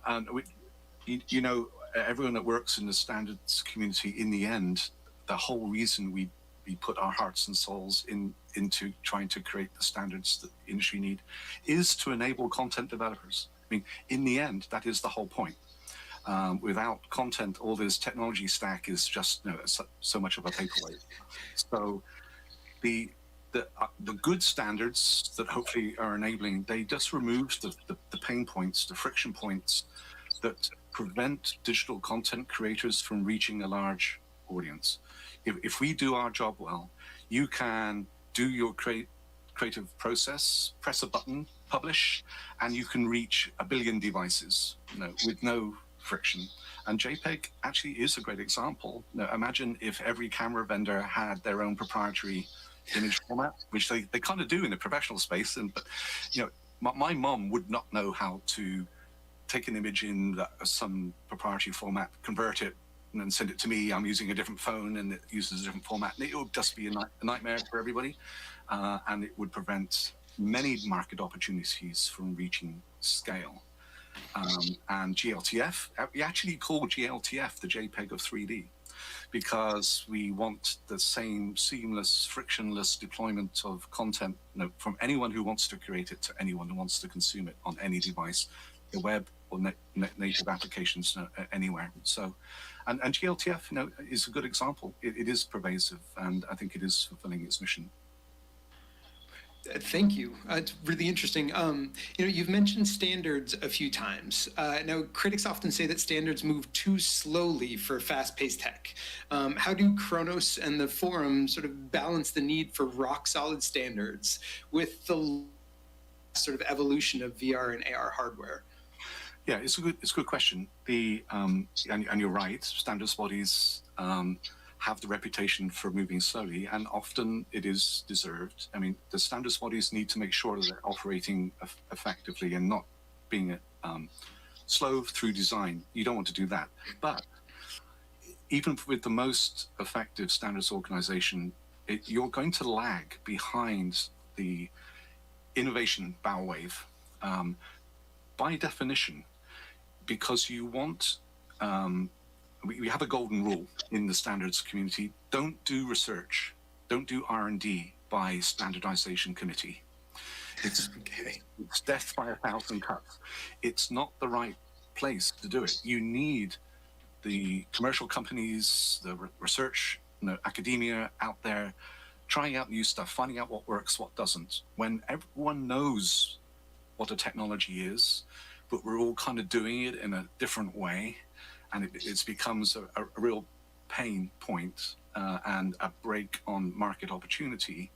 You know, everyone that works in the standards community, in the end, the whole reason we put our hearts and souls into trying to create the standards that the industry need is to enable content developers. I mean, in the end, that is the whole point. Without content, all this technology stack is just so much of a paperweight. So the good standards that hopefully are enabling, they just remove the pain points, the friction points that prevent digital content creators from reaching a large audience. If we do our job well, you can do your creative process, press a button, publish, and you can reach 1 billion devices, with no friction. And JPEG actually is a great example. Imagine if every camera vendor had their own proprietary image format, which they kind of do in the professional space. But my mom would not know how to take an image in some proprietary format, convert it, and then send it to me. I'm using a different phone and it uses a different format. And it would just be a nightmare for everybody. And it would prevent many market opportunities from reaching scale. And GLTF, we actually call GLTF the JPEG of 3D because we want the same seamless, frictionless deployment of content from anyone who wants to create it to anyone who wants to consume it on any device, the web or native applications anywhere. So, and GLTF is a good example. It is pervasive, and I think it is fulfilling its mission. Thank you. It's really interesting. You've mentioned standards a few times. Now, critics often say that standards move too slowly for fast-paced tech. How do Kronos and the forum sort of balance the need for rock-solid standards with the sort of evolution of VR and AR hardware? Yeah, it's a good question. And you're right. Standards bodies have the reputation for moving slowly, and often it is deserved. I mean, the standards bodies need to make sure that they're operating effectively and not being slow through design. You don't want to do that. But even with the most effective standards organization, you're going to lag behind the innovation bow wave by definition, because you want, we have a golden rule in the standards community: don't do research, don't do R&D by standardization committee. It's death by 1,000 cuts. It's not the right place to do it. You need the commercial companies, the research, academia out there, trying out new stuff, finding out what works, what doesn't. When everyone knows what a technology is, but we're all kind of doing it in a different way, and it becomes a real pain point and a brake on market opportunity,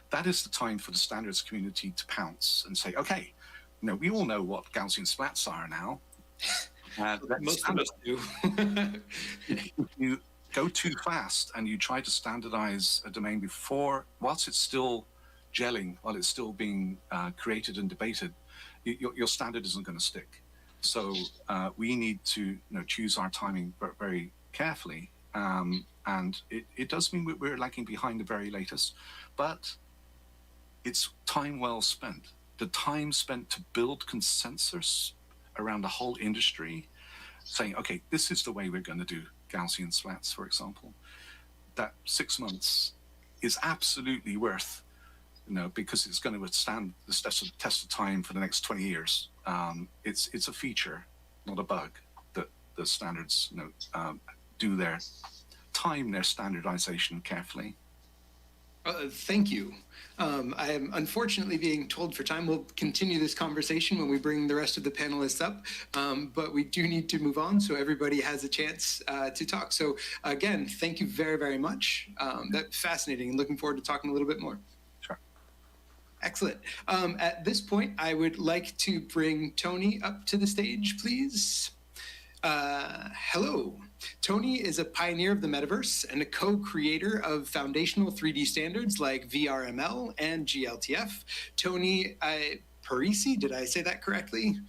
that is the time for the standards community to pounce and say, okay, we all know what Gaussian splats are now. Most of us do. If you go too fast and you try to standardize a domain whilst it's still gelling, while it's still being created and debated, your standard isn't going to stick. So we need to choose our timing very carefully. And it does mean we're lagging behind the very latest, but it's time well spent. The time spent to build consensus around the whole industry, saying, okay, this is the way we're going to do Gaussian splats, for example. That 6 months is absolutely worth, because it's going to withstand the test of time for the next 20 years. It's a feature, not a bug, that the standards do time their standardization carefully. Thank you. I am unfortunately being told for time. We'll continue this conversation when we bring the rest of the panelists up, but we do need to move on so everybody has a chance to talk. So again, thank you very, very much. That's fascinating, and looking forward to talking a little bit more. Sure. Excellent. At this point, I would like to bring Tony up to the stage, please. Hello. Tony is a pioneer of the metaverse and a co-creator of foundational 3D standards like VRML and GLTF. Tony Parisi, did I say that correctly?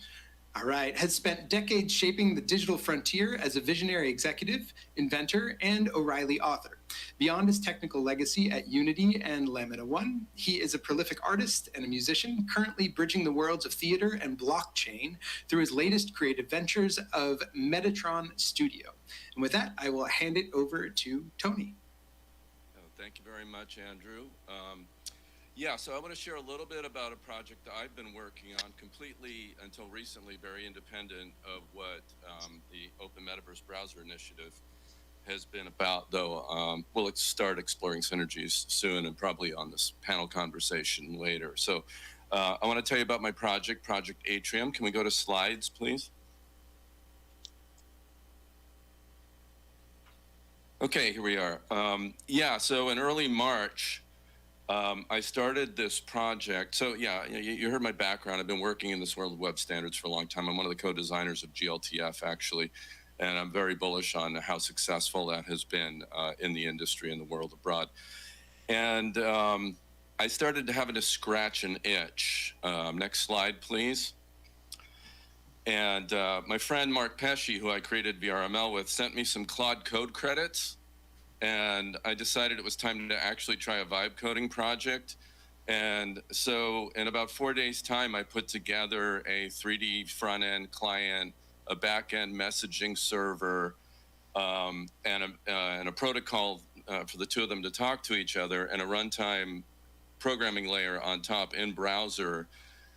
All right, has spent decades shaping the digital frontier as a visionary executive, inventor, and O'Reilly author. Beyond his technical legacy at Unity and Lamina One, he is a prolific artist and a musician, currently bridging the worlds of theater and blockchain through his latest creative ventures of Metatron Studio. And with that, I will hand it over to Tony. Thank you very much, Andrew. So I want to share a little bit about a project that I've been working on, completely, until recently, very independent of what the Open Metaverse Browser Initiative has been about, though we'll start exploring synergies soon and probably on this panel conversation later. So I want to tell you about my project, Project Atrium. Can we go to slides, please? Okay, here we are. So in early March, I started this project. So you heard my background. I've been working in this world of web standards for a long time. I'm one of the co-designers of GLTF, actually, and I'm very bullish on how successful that has been in the industry and the world abroad. And I started having to scratch an itch. Next slide, please. And my friend Mark Pesci, who I created VRML with, sent me some Claude Code credits. And I decided it was time to actually try a vibe coding project. And so in about 4 days' time, I put together a 3D front-end client, a back-end messaging server, and a protocol for the two of them to talk to each other, and a runtime programming layer on top in browser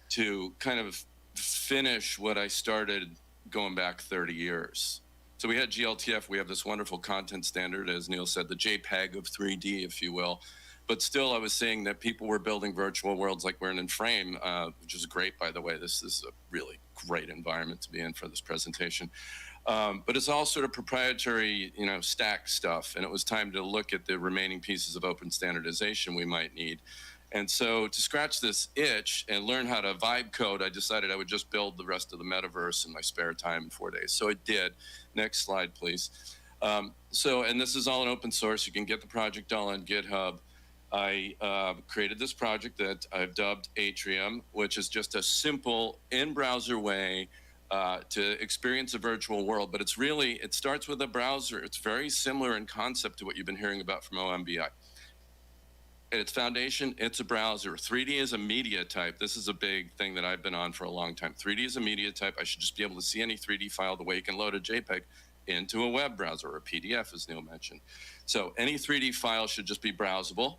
to kind of finish what I started going back 30 years. So we had GLTF, we have this wonderful content standard, as Neil said, the JPEG of 3D, if you will. But still, I was seeing that people were building virtual worlds like we're in Frame, which is great, by the way. This is a really great environment to be in for this presentation. But it's all sort of proprietary, stack stuff. And it was time to look at the remaining pieces of open standardization we might need. And so to scratch this itch and learn how to vibe code, I decided I would just build the rest of the metaverse in my spare time in 4 days. So I did. Next slide, please. And this is all in open source. You can get the project all on GitHub. I created this project that I've dubbed Atrium, which is just a simple in-browser way to experience a virtual world. But it starts with a browser. It's very similar in concept to what you've been hearing about from OMBI. At its foundation, it's a browser. 3D is a media type. This is a big thing that I've been on for a long time. 3D is a media type. I should just be able to see any 3D file the way you can load a JPEG into a web browser or a PDF, as Neil mentioned. So any 3D file should just be browsable,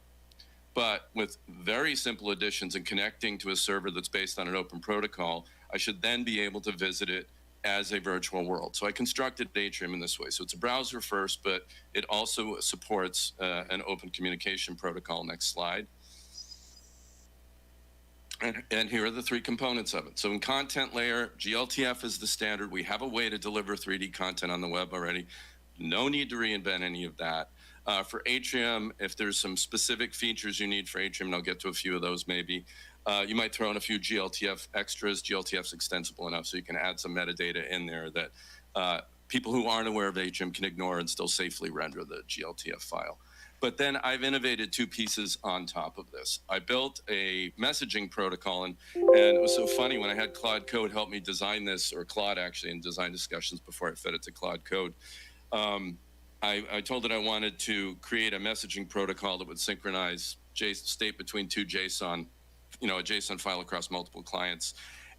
but with very simple additions and connecting to a server that's based on an open protocol, I should then be able to visit it as a virtual world. So I constructed Atrium in this way. So it's a browser first, but it also supports an open communication protocol. Next slide. And here are the three components of it. So in content layer, GLTF is the standard. We have a way to deliver 3D content on the web already. No need to reinvent any of that. For Atrium, if there's some specific features you need for Atrium, and I'll get to a few of those maybe, you might throw in a few GLTF extras. GLTF's extensible enough so you can add some metadata in there that people who aren't aware of Atrium can ignore and still safely render the GLTF file. But then I've innovated two pieces on top of this. I built a messaging protocol, and it was so funny when I had Claude Code help me design this, or Claude actually in design discussions before I fed it to Claude Code. I told it I wanted to create a messaging protocol that would synchronize state between two JSON, a JSON file across multiple clients.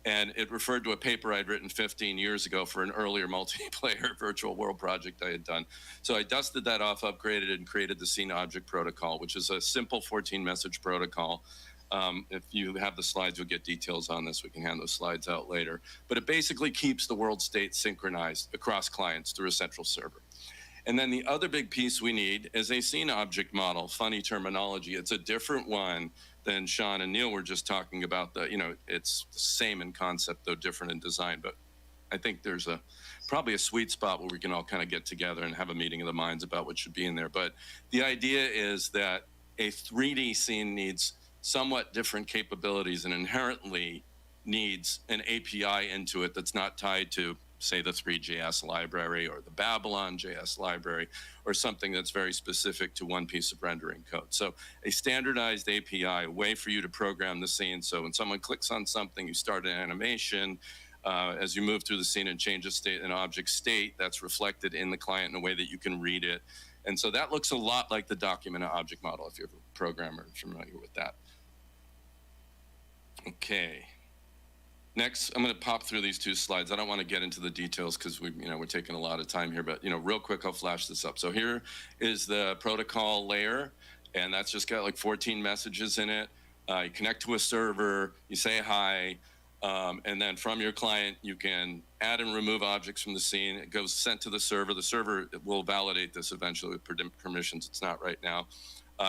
And it referred to a paper I'd written 15 years ago for an earlier multiplayer virtual world project I had done. So I dusted that off, upgraded it, and created the Scene Object Protocol, which is a simple 14-message protocol. If you have the slides, you'll get details on this. We can hand those slides out later. But it basically keeps the world state synchronized across clients through a central server. And then the other big piece we need is a scene object model. Funny terminology. It's a different one than Sean and Neil were just talking about. It's the same in concept, though different in design. But I think there's probably a sweet spot where we can all kind of get together and have a meeting of the minds about what should be in there. But the idea is that a 3D scene needs somewhat different capabilities and inherently needs an API into it that's not tied to, say, the 3JS library or the Babylon JS library, or something that's very specific to one piece of rendering code. So a standardized API, a way for you to program the scene. So when someone clicks on something, you start an animation. As you move through the scene and change an object state, that's reflected in the client in a way that you can read it. And so that looks a lot like the document object model, if you're a programmer familiar with that. Okay. Next, I'm going to pop through these two slides. I don't want to get into the details because we're taking a lot of time here, but real quick, I'll flash this up. So here is the protocol layer, and that's just got like 14 messages in it. You connect to a server, you say hi, and then from your client, you can add and remove objects from the scene. It goes sent to the server. The server will validate this eventually with permissions. It's not right now.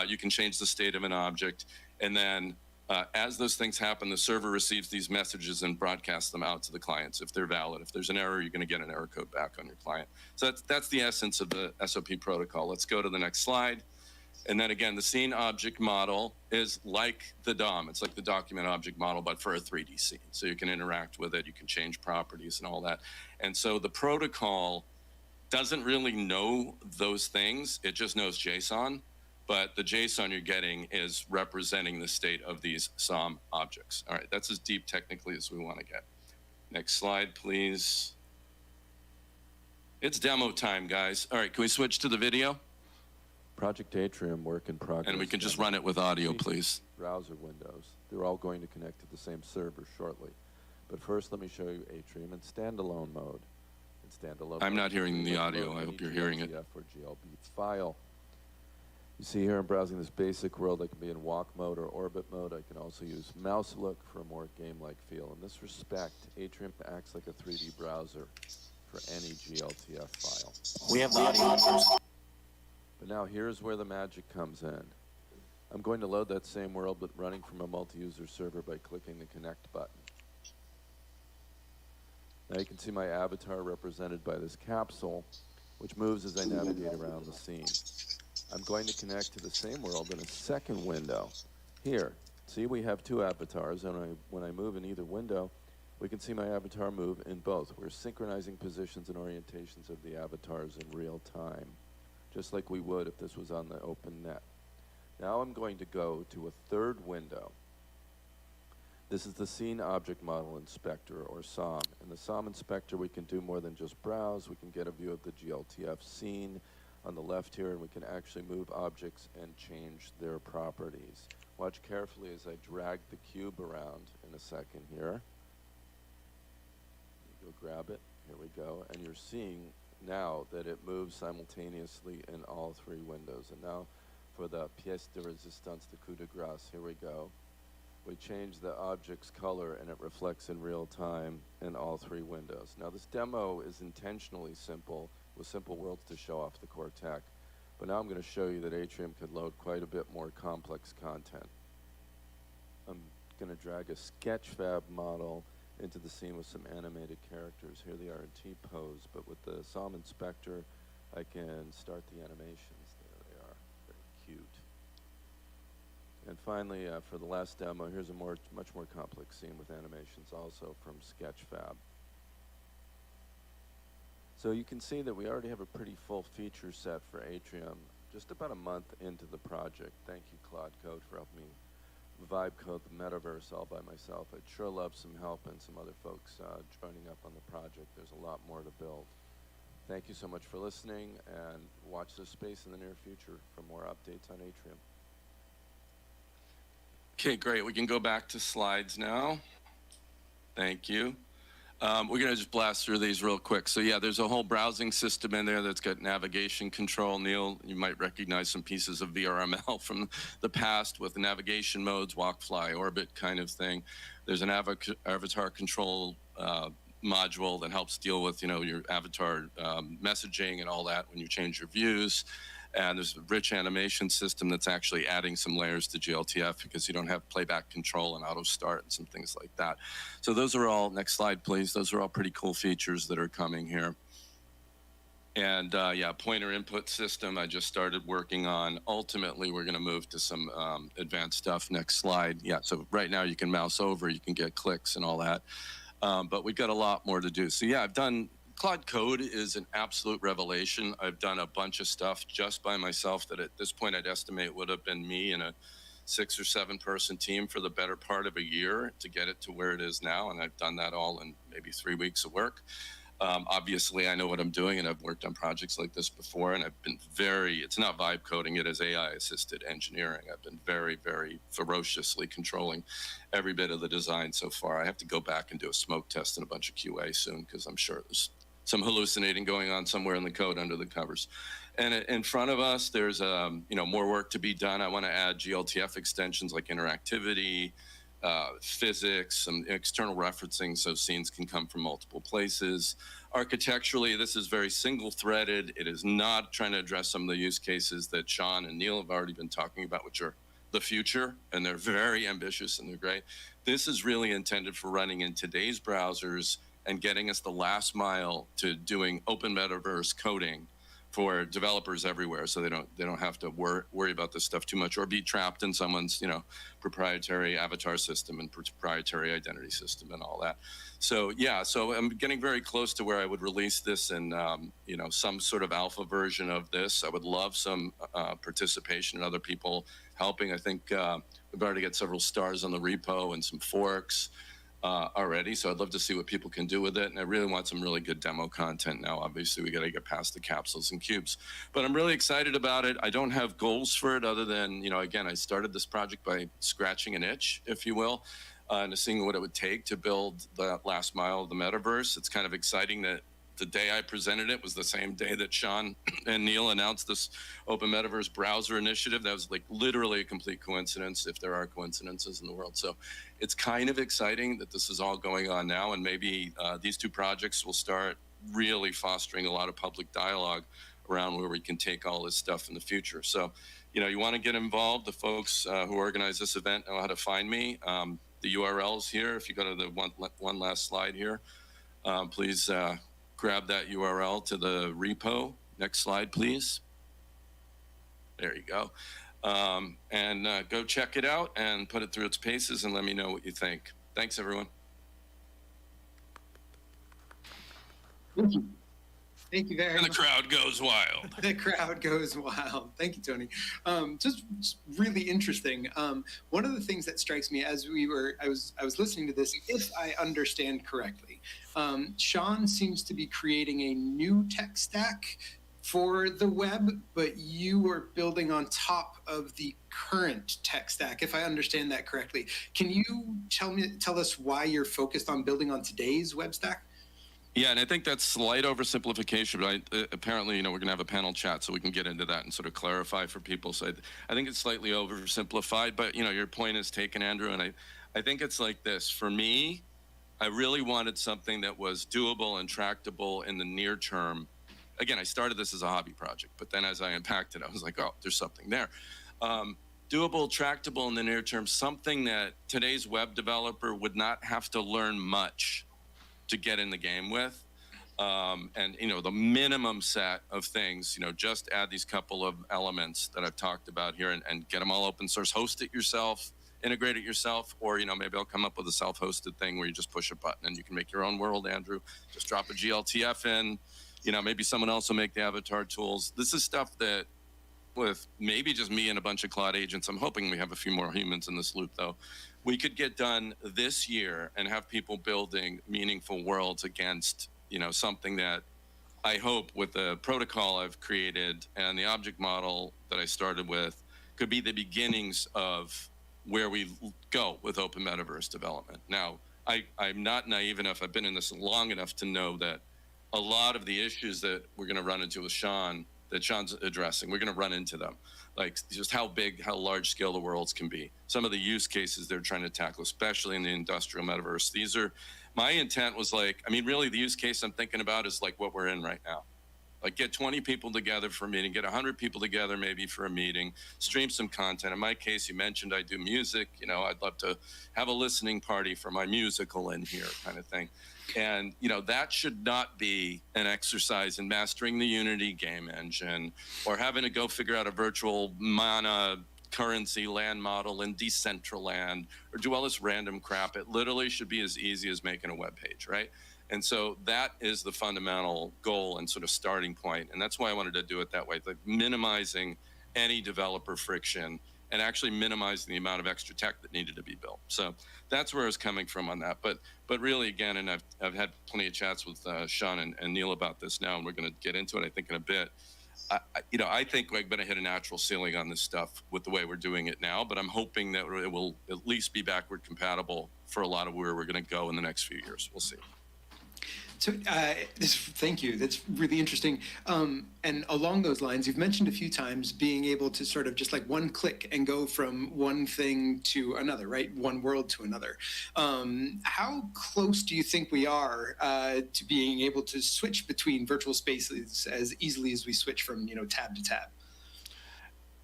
You can change the state of an object, and then as those things happen, the server receives these messages and broadcasts them out to the clients if they're valid. If there's an error, you're going to get an error code back on your client. So that's the essence of the SOP protocol. Let's go to the next slide. And then again, the scene object model is like the DOM. It's like the document object model, but for a 3D scene. So you can interact with it, you can change properties and all that. And so the protocol doesn't really know those things. It just knows JSON. But the JSON you're getting is representing the state of these SOM objects. All right, that's as deep technically as we want to get. Next slide, please. It's demo time, guys. All right, can we switch to the video? Project Atrium work in progress. And we can just run it with audio, please. Browser windows. They're all going to connect to the same server shortly. But first, let me show you Atrium in standalone mode. In standalone I'm mode, not hearing the audio. I hope you're hearing it. or GLB file. You see here I'm browsing this basic world. I can be in walk mode or orbit mode. I can also use mouse look for a more game-like feel. In this respect, Atrium acts like a 3D browser for any GLTF file. We have the audio first. But now here's where the magic comes in. I'm going to load that same world, but running from a multi-user server by clicking the connect button. Now you can see my avatar represented by this capsule, which moves as I navigate around the scene. I'm going to connect to the same world in a second window, here, See, we have two avatars, and when I move in either window, we can see my avatar move in both. We're synchronizing positions and orientations of the avatars in real time, just like we would if this was on the open net. Now I'm going to go to a third window. This is the Scene Object Model Inspector, or SOM. In the SOM Inspector, we can do more than just browse. We can get a view of the GLTF scene on the left here, and we can actually move objects and change their properties. Watch carefully as I drag the cube around in a second here. Go grab it. Here we go. And you're seeing now that it moves simultaneously in all three windows. And now for the pièce de résistance, the coup de grâce, here we go. We change the object's color and it reflects in real time in all three windows. Now this demo is intentionally simple, with simple worlds to show off the core tech. But now I'm going to show you that Atrium can load quite a bit more complex content. I'm going to drag a Sketchfab model into the scene with some animated characters. Here they are in T-pose, but with the SOM Inspector, I can start the animations. There they are, very cute. And finally, for the last demo, here's a much more complex scene with animations also from Sketchfab. So you can see that we already have a pretty full feature set for Atrium, just about a month into the project. Thank you, Claude Code, for helping me vibe code the metaverse all by myself. I'd sure love some help and some other folks joining up on the project. There's a lot more to build. Thank you so much for listening, and watch this space in the near future for more updates on Atrium. Okay, great. We can go back to slides now. Thank you. We're going to just blast through these real quick. So yeah, there's a whole browsing system in there that's got navigation control. Neil, you might recognize some pieces of VRML from the past with the navigation modes, walk, fly, orbit kind of thing. There's an avatar control module that helps deal with, your avatar messaging and all that when you change your views. And there's a rich animation system that's actually adding some layers to GLTF because you don't have playback control and auto start and some things like that. So those are all, next slide please, those are all pretty cool features that are coming here. And yeah, pointer input system I just started working on. Ultimately, we're gonna move to some advanced stuff. Next slide. Yeah, so right now you can mouse over, you can get clicks and all that. But we've got a lot more to do. So yeah, Claude Code is an absolute revelation. I've done a bunch of stuff just by myself that at this point I'd estimate would have been me and a 6 or 7 person team for the better part of a year to get it to where it is now. And I've done that all in maybe 3 weeks of work. Obviously, I know what I'm doing, and I've worked on projects like this before, and I've been it's not vibe coding, it is AI-assisted engineering. I've been very, very ferociously controlling every bit of the design so far. I have to go back and do a smoke test and a bunch of QA soon, because I'm sure there's some hallucinating going on somewhere in the code under the covers. And in front of us, there's more work to be done. I want to add GLTF extensions like interactivity, physics, some external referencing so scenes can come from multiple places. Architecturally, this is very single-threaded. It is not trying to address some of the use cases that Sean and Neil have already been talking about, which are the future, and they're very ambitious and they're great. This is really intended for running in today's browsers and getting us the last mile to doing open metaverse coding for developers everywhere, so they don't have to worry about this stuff too much or be trapped in someone's proprietary avatar system and proprietary identity system and all that. So yeah, so I'm getting very close to where I would release this in some sort of alpha version of this. I would love some participation and other people helping. I think we've already got several stars on the repo and some forks already, so I'd love to see what people can do with it, and I really want some really good demo content now. Obviously, we got to get past the capsules and cubes, but I'm really excited about it. I don't have goals for it other than, again, I started this project by scratching an itch, if you will, and seeing what it would take to build that last mile of the metaverse. It's kind of exciting that the day I presented it was the same day that Sean and Neil announced this Open Metaverse Browser Initiative. That was like literally a complete coincidence, if there are coincidences in the world. So it's kind of exciting that this is all going on now, and maybe these two projects will start really fostering a lot of public dialogue around where we can take all this stuff in the future. So, you want to get involved. The folks who organize this event know how to find me. The URL's here. If you go to the one last slide here, please grab that URL to the repo. Next slide, please. There you go. and go check it out and put it through its paces and let me know what you think. Thanks, everyone. Thank you. Thank you very And the much. crowd goes wild. The crowd goes wild. Thank you, Tony. Just really interesting. One of the things that strikes me as I was listening to this, if I understand correctly, Sean seems to be creating a new tech stack for the web, but you are building on top of the current tech stack, if I understand that correctly. Can you tell us why you're focused on building on today's web stack? Yeah, and I think that's slight oversimplification, but apparently, we're going to have a panel chat so we can get into that and sort of clarify for people. So I think it's slightly oversimplified, but, your point is taken, Andrew, and I think it's like this. For me, I really wanted something that was doable and tractable in the near term. Again, I started this as a hobby project, but then as I unpacked it, I was like, oh, there's something there. Doable, tractable in the near term, something that today's web developer would not have to learn much to get in the game with. And, the minimum set of things, just add these couple of elements that I've talked about here and get them all open source, host it yourself, integrate it yourself, or, maybe I'll come up with a self-hosted thing where you just push a button and you can make your own world, Andrew. Just drop a GLTF in, maybe someone else will make the avatar tools. This is stuff that with maybe just me and a bunch of cloud agents, I'm hoping we have a few more humans in this loop though, we could get done this year and have people building meaningful worlds against, something that I hope with the protocol I've created and the object model that I started with could be the beginnings of where we go with open metaverse development. Now, I'm not naive enough, I've been in this long enough to know that a lot of the issues that we're going to run into with Sean, that Sean's addressing, we're going to run into them. Like just how large scale the worlds can be. Some of the use cases they're trying to tackle, especially in the industrial metaverse. My intent was really the use case I'm thinking about is like what we're in right now. Like get 20 people together for a meeting, get 100 people together maybe for a meeting, stream some content. In my case, you mentioned I do music. I'd love to have a listening party for my musical in here kind of thing. And, that should not be an exercise in mastering the Unity game engine or having to go figure out a virtual mana currency land model in Decentraland or do all this random crap. It literally should be as easy as making a web page, right? And so that is the fundamental goal and sort of starting point. And that's why I wanted to do it that way, like minimizing any developer friction and actually minimizing the amount of extra tech that needed to be built. So that's where I was coming from on that. But really, again, and I've had plenty of chats with Sean and Neil about this now, and we're going to get into it, I think, in a bit. I think we're going to hit a natural ceiling on this stuff with the way we're doing it now, but I'm hoping that it will at least be backward compatible for a lot of where we're going to go in the next few years. We'll see. So thank you. That's really interesting. And along those lines, you've mentioned a few times being able to sort of just like one click and go from one thing to another, right? One world to another. How close do you think we are to being able to switch between virtual spaces as easily as we switch from, tab to tab?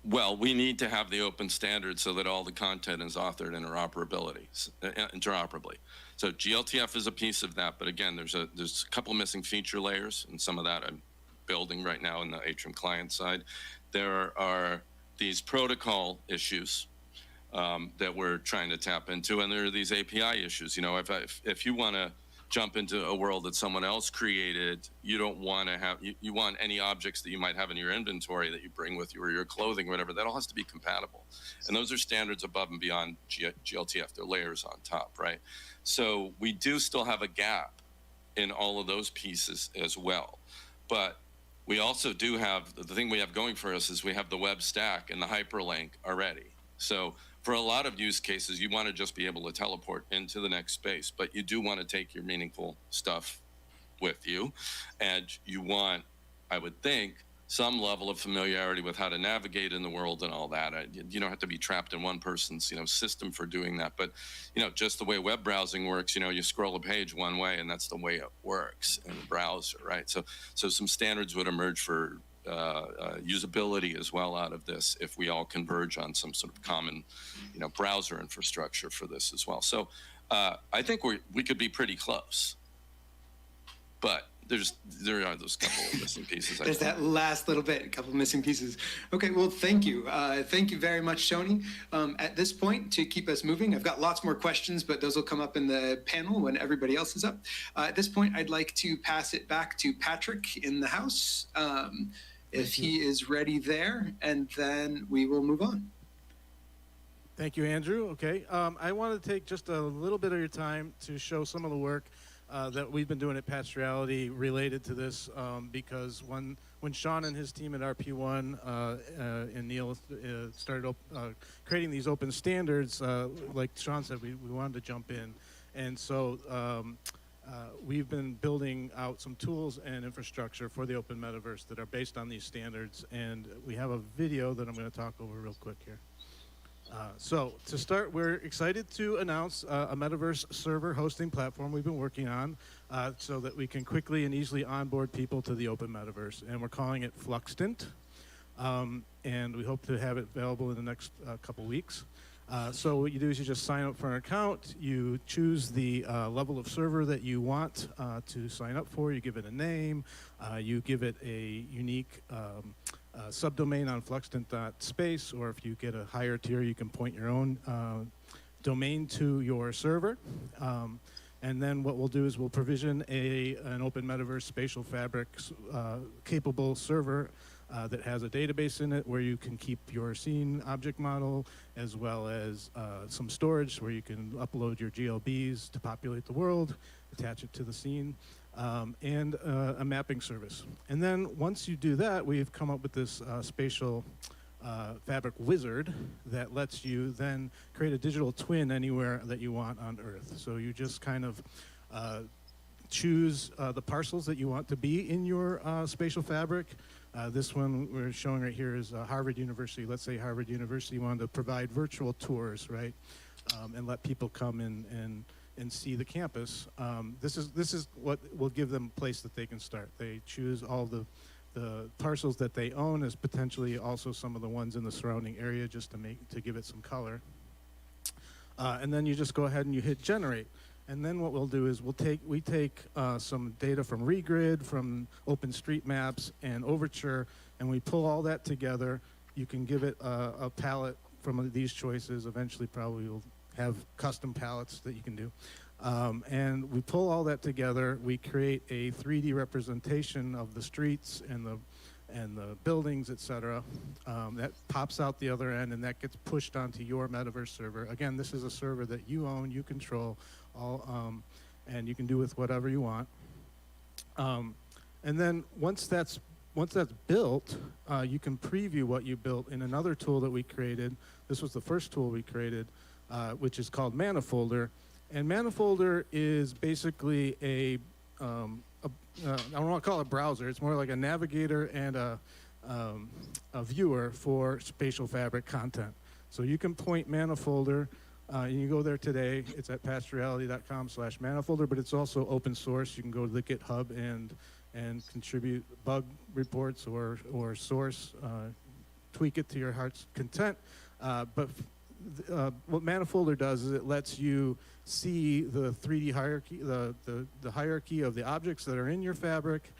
Well, we need to have the open standard so that all the content is authored interoperably. So GLTF is a piece of that, but again, there's a couple of missing feature layers, and some of that I'm building right now in the Atrium client side. There are these protocol issues that we're trying to tap into, and there are these API issues. If you want to jump into a world that someone else created, you don't want to have, you want any objects that you might have in your inventory that you bring with you or your clothing or whatever, that all has to be compatible. And those are standards above and beyond GLTF, they're layers on top, right? So we do still have a gap in all of those pieces as well. But we also do have, the thing we have going for us is we have the web stack and the hyperlink already. So for a lot of use cases, you want to just be able to teleport into the next space, but you do want to take your meaningful stuff with you. And you want, I would think, some level of familiarity with how to navigate in the world and all that. You don't have to be trapped in one person's, system for doing that. But, just the way web browsing works, you scroll a page one way and that's the way it works in the browser, right? So some standards would emerge for usability as well out of this if we all converge on some sort of common, browser infrastructure for this as well. So I think we could be pretty close, but there are those couple of missing pieces. There's that last little bit, a couple of missing pieces. Okay, well, thank you. Thank you very much, Shoni. At this point, to keep us moving, I've got lots more questions, but those will come up in the panel when everybody else is up. At this point, I'd like to pass it back to Patrick in the house, if he is ready there, and then we will move on. Thank you, Andrew. Okay, I want to take just a little bit of your time to show some of the work that we've been doing at Patched Reality related to this, because when Sean and his team at RP1 and Neil started creating these open standards, like Sean said, we wanted to jump in. And so we've been building out some tools and infrastructure for the Open Metaverse that are based on these standards. And we have a video that I'm going to talk over real quick here. So to start, we're excited to announce a Metaverse server hosting platform we've been working on so that we can quickly and easily onboard people to the Open Metaverse. And we're calling it Fluxtant. And we hope to have it available in the next couple weeks. So what you do is you just sign up for an account. You choose the level of server that you want to sign up for. You give it a name. You give it a unique subdomain on fluxtant.space, or if you get a higher tier, you can point your own domain to your server. And then what we'll do is we'll provision an Open Metaverse Spatial Fabric capable server that has a database in it where you can keep your scene object model, as well as some storage where you can upload your GLBs to populate the world, attach it to the scene, and a mapping service. And then once you do that, we've come up with this spatial fabric wizard that lets you then create a digital twin anywhere that you want on Earth. So you just kind of choose the parcels that you want to be in your spatial fabric. This one we're showing right here is Harvard University. Let's say Harvard University wanted to provide virtual tours, right? And let people come in and see the campus. This is what will give them a place that they can start. They choose all the parcels that they own as potentially also some of the ones in the surrounding area, just to give it some color. And then you just go ahead and you hit generate. And then what we'll do is we take some data from Regrid, from OpenStreetMaps, and Overture, and we pull all that together. You can give it a palette from these choices. Eventually, probably we'll have custom palettes that you can do. And we pull all that together. We create a 3D representation of the streets and the buildings, etc. That pops out the other end, and that gets pushed onto your Metaverse server. Again, this is a server that you own, you control, and you can do with whatever you want. And then once that's built, you can preview what you built in another tool that we created. This was the first tool we created, which is called Manifolder. And Manifolder is basically I don't want to call it a browser. It's more like a navigator and a viewer for spatial fabric content. So you can point Manifolder. You go there today. It's at patchedreality.com/Manifolder, but it's also open source. You can go to the GitHub and contribute bug reports or source, tweak it to your heart's content. But what Manifolder does is it lets you see the 3D hierarchy, the hierarchy of the objects that are in your fabric,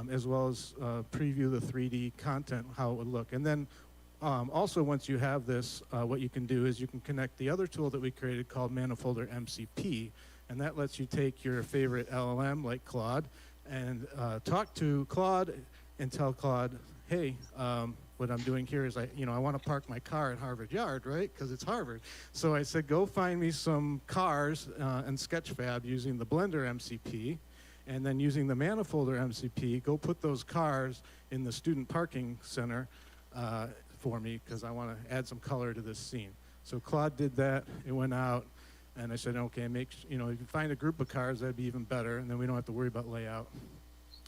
as well as preview the 3D content, how it would look. And then also, once you have this, what you can do is you can connect the other tool that we created called Manifolder MCP, and that lets you take your favorite LLM like Claude and talk to Claude and tell Claude, hey, what I'm doing here is I want to park my car at Harvard Yard, right? Because it's Harvard. So I said, go find me some cars and Sketchfab using the Blender MCP, and then using the Manifolder MCP, go put those cars in the student parking center for me, because I want to add some color to this scene. So Claude did that. It went out, and I said, okay, if you find a group of cars, that'd be even better, and then we don't have to worry about layout.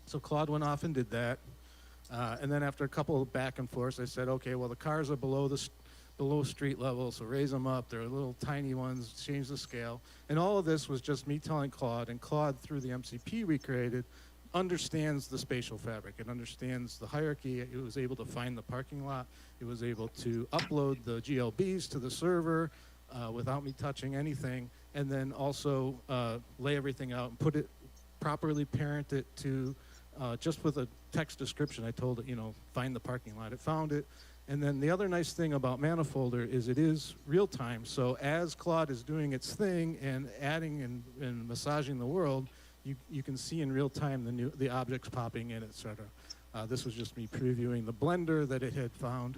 So Claude went off and did that. And then after a couple of back and forths, I said, okay, well, the cars are below street level, so raise them up. They're little tiny ones, change the scale. And all of this was just me telling Claude, and Claude, through the MCP we created, understands the spatial fabric. It understands the hierarchy. It was able to find the parking lot. It was able to upload the GLBs to the server without me touching anything, and then also lay everything out and put properly parent it to just with a text description. I told it, find the parking lot. It found it. And then the other nice thing about Manifolder is it is real time. So as Claude is doing its thing and adding and massaging the world, you can see in real time the objects popping in, etc. This was just me previewing the blender that it had found.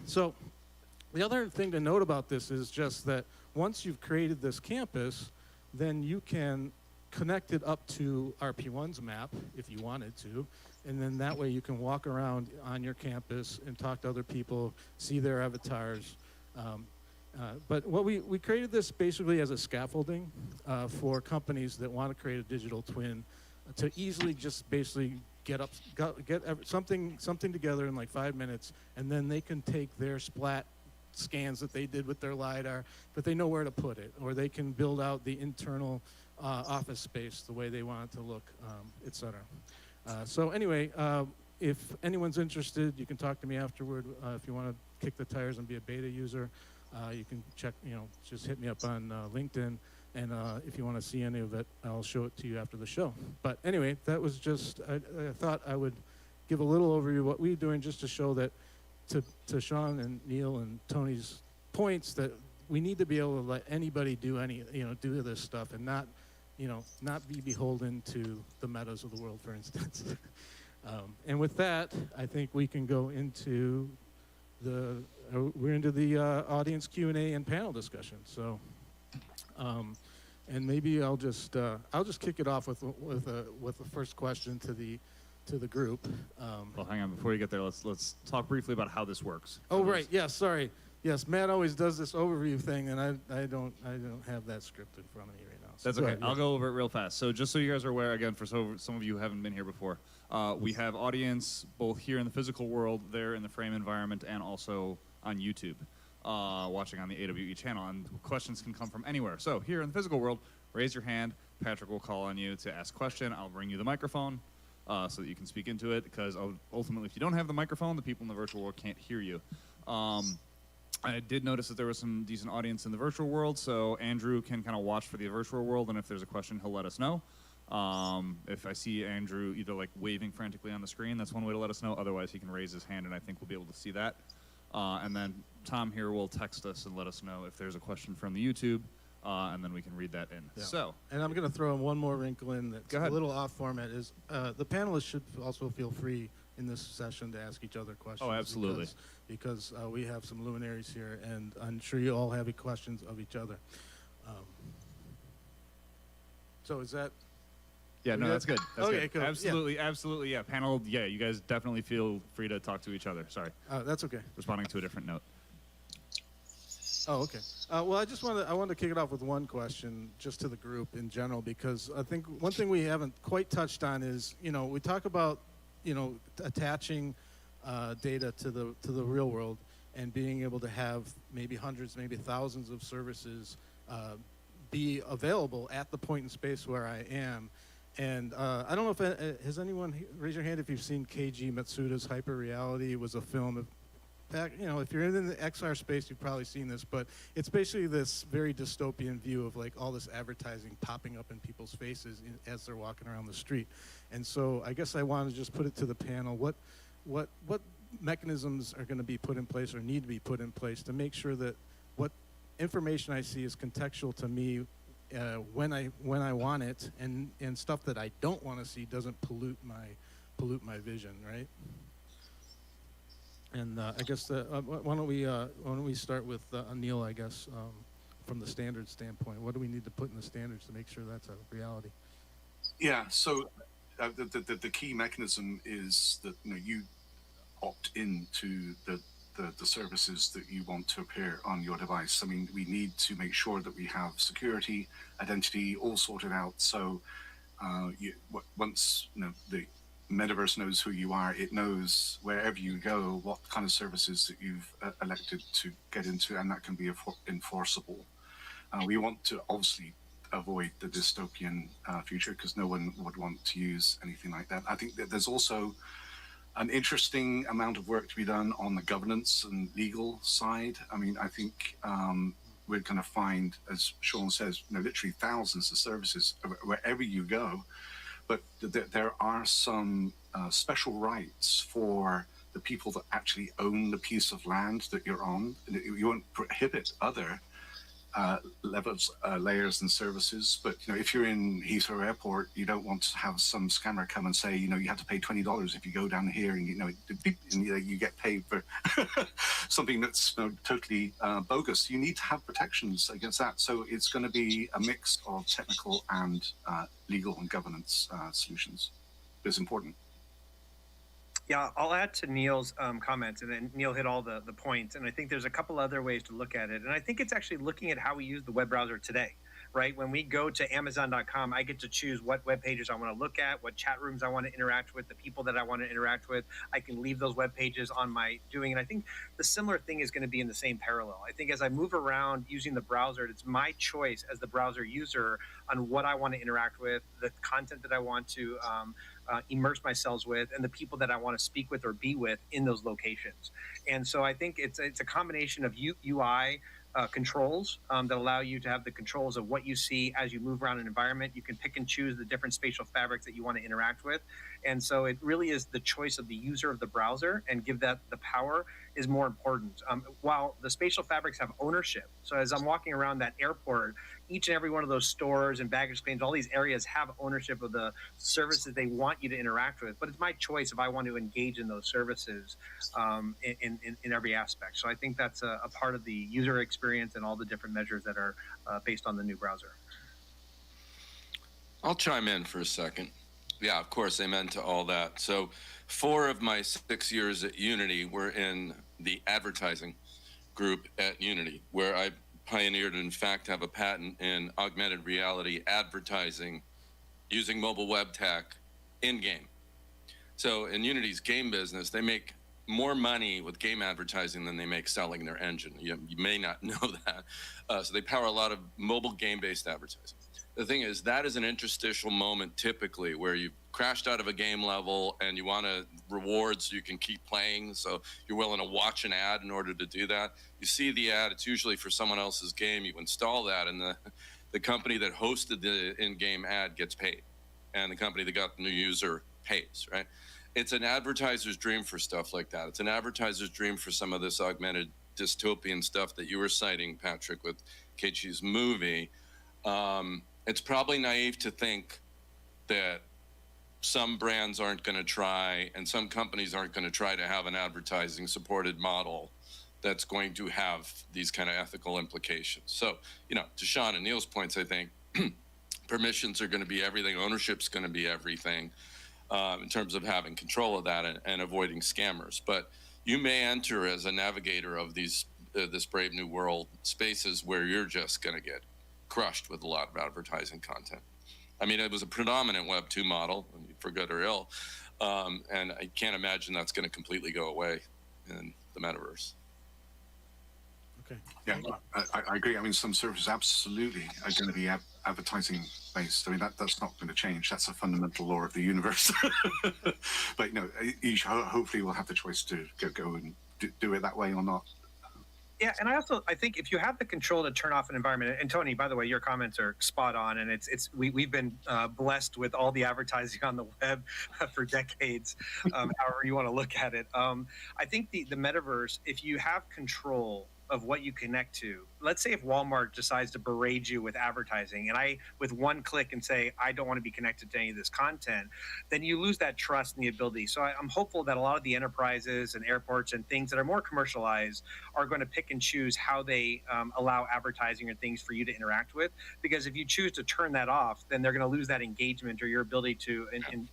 So the other thing to note about this is just that once you've created this campus, then you can connect it up to RP1's map if you wanted to. And then that way you can walk around on your campus and talk to other people, see their avatars. But what we created this basically as a scaffolding for companies that want to create a digital twin to easily just basically get something together in like 5 minutes, and then they can take their splat scans that they did with their LiDAR, but they know where to put it, or they can build out the internal office space the way they want it to look, et cetera. So anyway, if anyone's interested, you can talk to me afterward. If you want to kick the tires and be a beta user, you can check, just hit me up on LinkedIn. And if you want to see any of it, I'll show it to you after the show. But anyway, that was just, I thought I would give a little overview of what we're doing just to show that to Sean and Neil and Tony's points that we need to be able to let anybody do do this stuff and not be beholden to the metas of the world, for instance. And with that, I think we can go into we're into the audience Q&A and panel discussion. So, and maybe I'll just kick it off with the first question to the group. Well, hang on, before you get there, let's talk briefly about how this works. Oh, right. Yeah, sorry. Yes, Matt always does this overview thing, and I don't have that script in front of me right now. So that's okay. I'll go over it real fast. So just so you guys are aware, again, for some of you who haven't been here before, we have audience both here in the physical world, there in the frame environment, and also on YouTube, watching on the AWE channel. And questions can come from anywhere. So here in the physical world, raise your hand. Patrick will call on you to ask a question. I'll bring you the microphone so that you can speak into it, because ultimately, if you don't have the microphone, the people in the virtual world can't hear you. I did notice that there was some decent audience in the virtual world, so Andrew can kind of watch for the virtual world, and if there's a question, he'll let us know. If I see Andrew either like waving frantically on the screen, that's one way to let us know. Otherwise, he can raise his hand, and I think we'll be able to see that. And then Tom here will text us and let us know if there's a question from the YouTube, and then we can read that in. Yeah. So, and I'm going to throw in one more wrinkle in that's a little off format. Is the panelists should also feel free in this session to ask each other questions. Oh, absolutely. Because we have some luminaries here, and I'm sure you all have questions of each other. So is that? Yeah, no, that's good. That's okay, good. cool. Absolutely, absolutely. Yeah, panel. Yeah, you guys definitely feel free to talk to each other. Sorry. That's okay. Responding to a different note. Oh, okay. Well, I wanted to kick it off with one question just to the group in general, because I think one thing we haven't quite touched on is, we talk about, attaching data to the real world and being able to have maybe hundreds, maybe thousands of services be available at the point in space where I am. And I don't know if has anyone raise your hand if you've seen Keiji Matsuda's Hyper Reality. It was a film. If you're in the XR space, you've probably seen this, but it's basically this very dystopian view of like all this advertising popping up in people's faces as they're walking around the street. And so I guess I want to just put it to the panel. What mechanisms are going to be put in place or need to be put in place to make sure that what information I see is contextual to me when I want it, and stuff that I don't want to see doesn't pollute my vision, right? And I guess why don't we start with Neil? I guess from the standards standpoint, what do we need to put in the standards to make sure that's a reality? Yeah. So the key mechanism is that you opt into the services that you want to appear on your device. I mean, we need to make sure that we have security, identity, all sorted out. So once the Metaverse knows who you are, it knows wherever you go what kind of services that you've elected to get into, and that can be enforceable. We want to obviously avoid the dystopian future, because no one would want to use anything like that. I think that there's also an interesting amount of work to be done on the governance and legal side. I mean, I think we're going to find, as Sean says, literally thousands of services wherever you go. But there are some special rights for the people that actually own the piece of land that you're on. You won't prohibit other levels, layers and services. But if you're in Heathrow Airport, you don't want to have some scammer come and say, you have to pay $20 if you go down here, and you get paid for something that's totally bogus. You need to have protections against that. So it's going to be a mix of technical and legal and governance solutions. It's important. Yeah, I'll add to Neil's comments, and then Neil hit all the points. And I think there's a couple other ways to look at it. And I think it's actually looking at how we use the web browser today, right? When we go to Amazon.com, I get to choose what web pages I want to look at, what chat rooms I want to interact with, the people that I want to interact with. I can leave those web pages on my doing. And I think the similar thing is going to be in the same parallel. I think as I move around using the browser, it's my choice as the browser user on what I want to interact with, the content that I want to immerse myself with, and the people that I want to speak with or be with in those locations. And so I think it's a combination of UI controls that allow you to have the controls of what you see as you move around an environment. You can pick and choose the different spatial fabrics that you want to interact with. And so it really is the choice of the user of the browser, and give that the power is more important. While the spatial fabrics have ownership. So as I'm walking around that airport, each and every one of those stores and baggage claims, all these areas have ownership of the services they want you to interact with. But it's my choice if I want to engage in those services in every aspect. So I think that's a part of the user experience and all the different measures that are based on the new browser. I'll chime in for a second. Yeah, of course, amen to all that. So 4 of my 6 years at Unity were in the advertising group at Unity, where I pioneered and in fact have a patent in augmented reality advertising using mobile web tech in-game. So in Unity's game business, they make more money with game advertising than they make selling their engine. You may not know that. So they power a lot of mobile game-based advertising. The thing is, that is an interstitial moment typically where you've crashed out of a game level and you want to rewards so you can keep playing. So you're willing to watch an ad in order to do that. You see the ad, it's usually for someone else's game. You install that, and the company that hosted the in-game ad gets paid. And the company that got the new user pays, right? It's an advertiser's dream for stuff like that. It's an advertiser's dream for some of this augmented dystopian stuff that you were citing, Patrick, with Keiichi's movie. It's probably naive to think that some brands aren't going to try and some companies aren't going to try to have an advertising supported model that's going to have these kind of ethical implications. So, to Sean and Neil's points, I think permissions are going to be everything. Ownership's going to be everything in terms of having control of that and avoiding scammers. But you may enter as a navigator of these this brave new world spaces where you're just going to get crushed with a lot of advertising content. I mean, it was a predominant Web 2 model, for good or ill, and I can't imagine that's going to completely go away in the metaverse. Okay. Yeah, I agree. I mean, some services absolutely are going to be advertising based. I mean, that's not going to change. That's a fundamental law of the universe. But each hopefully will have the choice to go and do it that way or not. Yeah, and I think if you have the control to turn off an environment, and Tony, by the way, your comments are spot on, and we've been blessed with all the advertising on the web for decades, however you want to look at it. I think the metaverse, if you have control of what you connect to, let's say if Walmart decides to berate you with advertising, and I, with one click and say, I don't want to be connected to any of this content, then you lose that trust and the ability. So I'm hopeful that a lot of the enterprises and airports and things that are more commercialized are going to pick and choose how they allow advertising or things for you to interact with. Because if you choose to turn that off, then they're going to lose that engagement or your ability to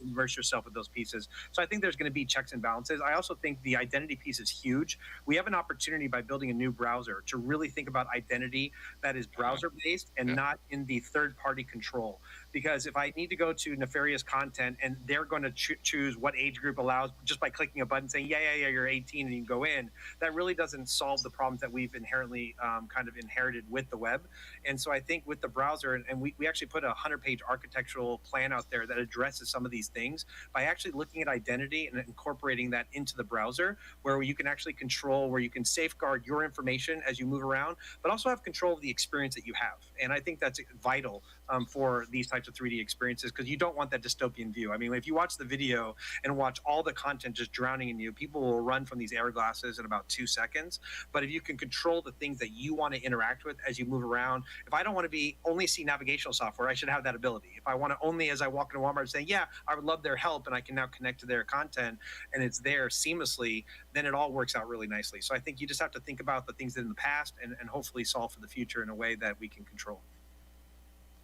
immerse yourself with those pieces. So I think there's going to be checks and balances. I also think the identity piece is huge. We have an opportunity by building a new browser to really think about identity that is browser based and not in the third party control. because if I need to go to nefarious content and they're going to choose what age group allows just by clicking a button saying, yeah, you're 18 and you can go in, that really doesn't solve the problems that we've inherently kind of inherited with the web. And so I think with the browser, and we actually put a 100-page architectural plan out there that addresses some of these things by actually looking at identity and incorporating that into the browser, where you can actually control, where you can safeguard your information as you move around, but also have control of the experience that you have. And I think that's vital for these types of 3D experiences, because you don't want that dystopian view. I mean, if you watch the video and watch all the content just drowning in you, people will run from these AR glasses in about 2 seconds. But if you can control the things that you want to interact with as you move around, if I don't want to only see navigational software, I should have that ability. If I want to only, as I walk into Walmart, say, yeah, I would love their help, and I can now connect to their content, and it's there seamlessly, then it all works out really nicely. So I think you just have to think about the things in the past and hopefully solve for the future in a way that we can control.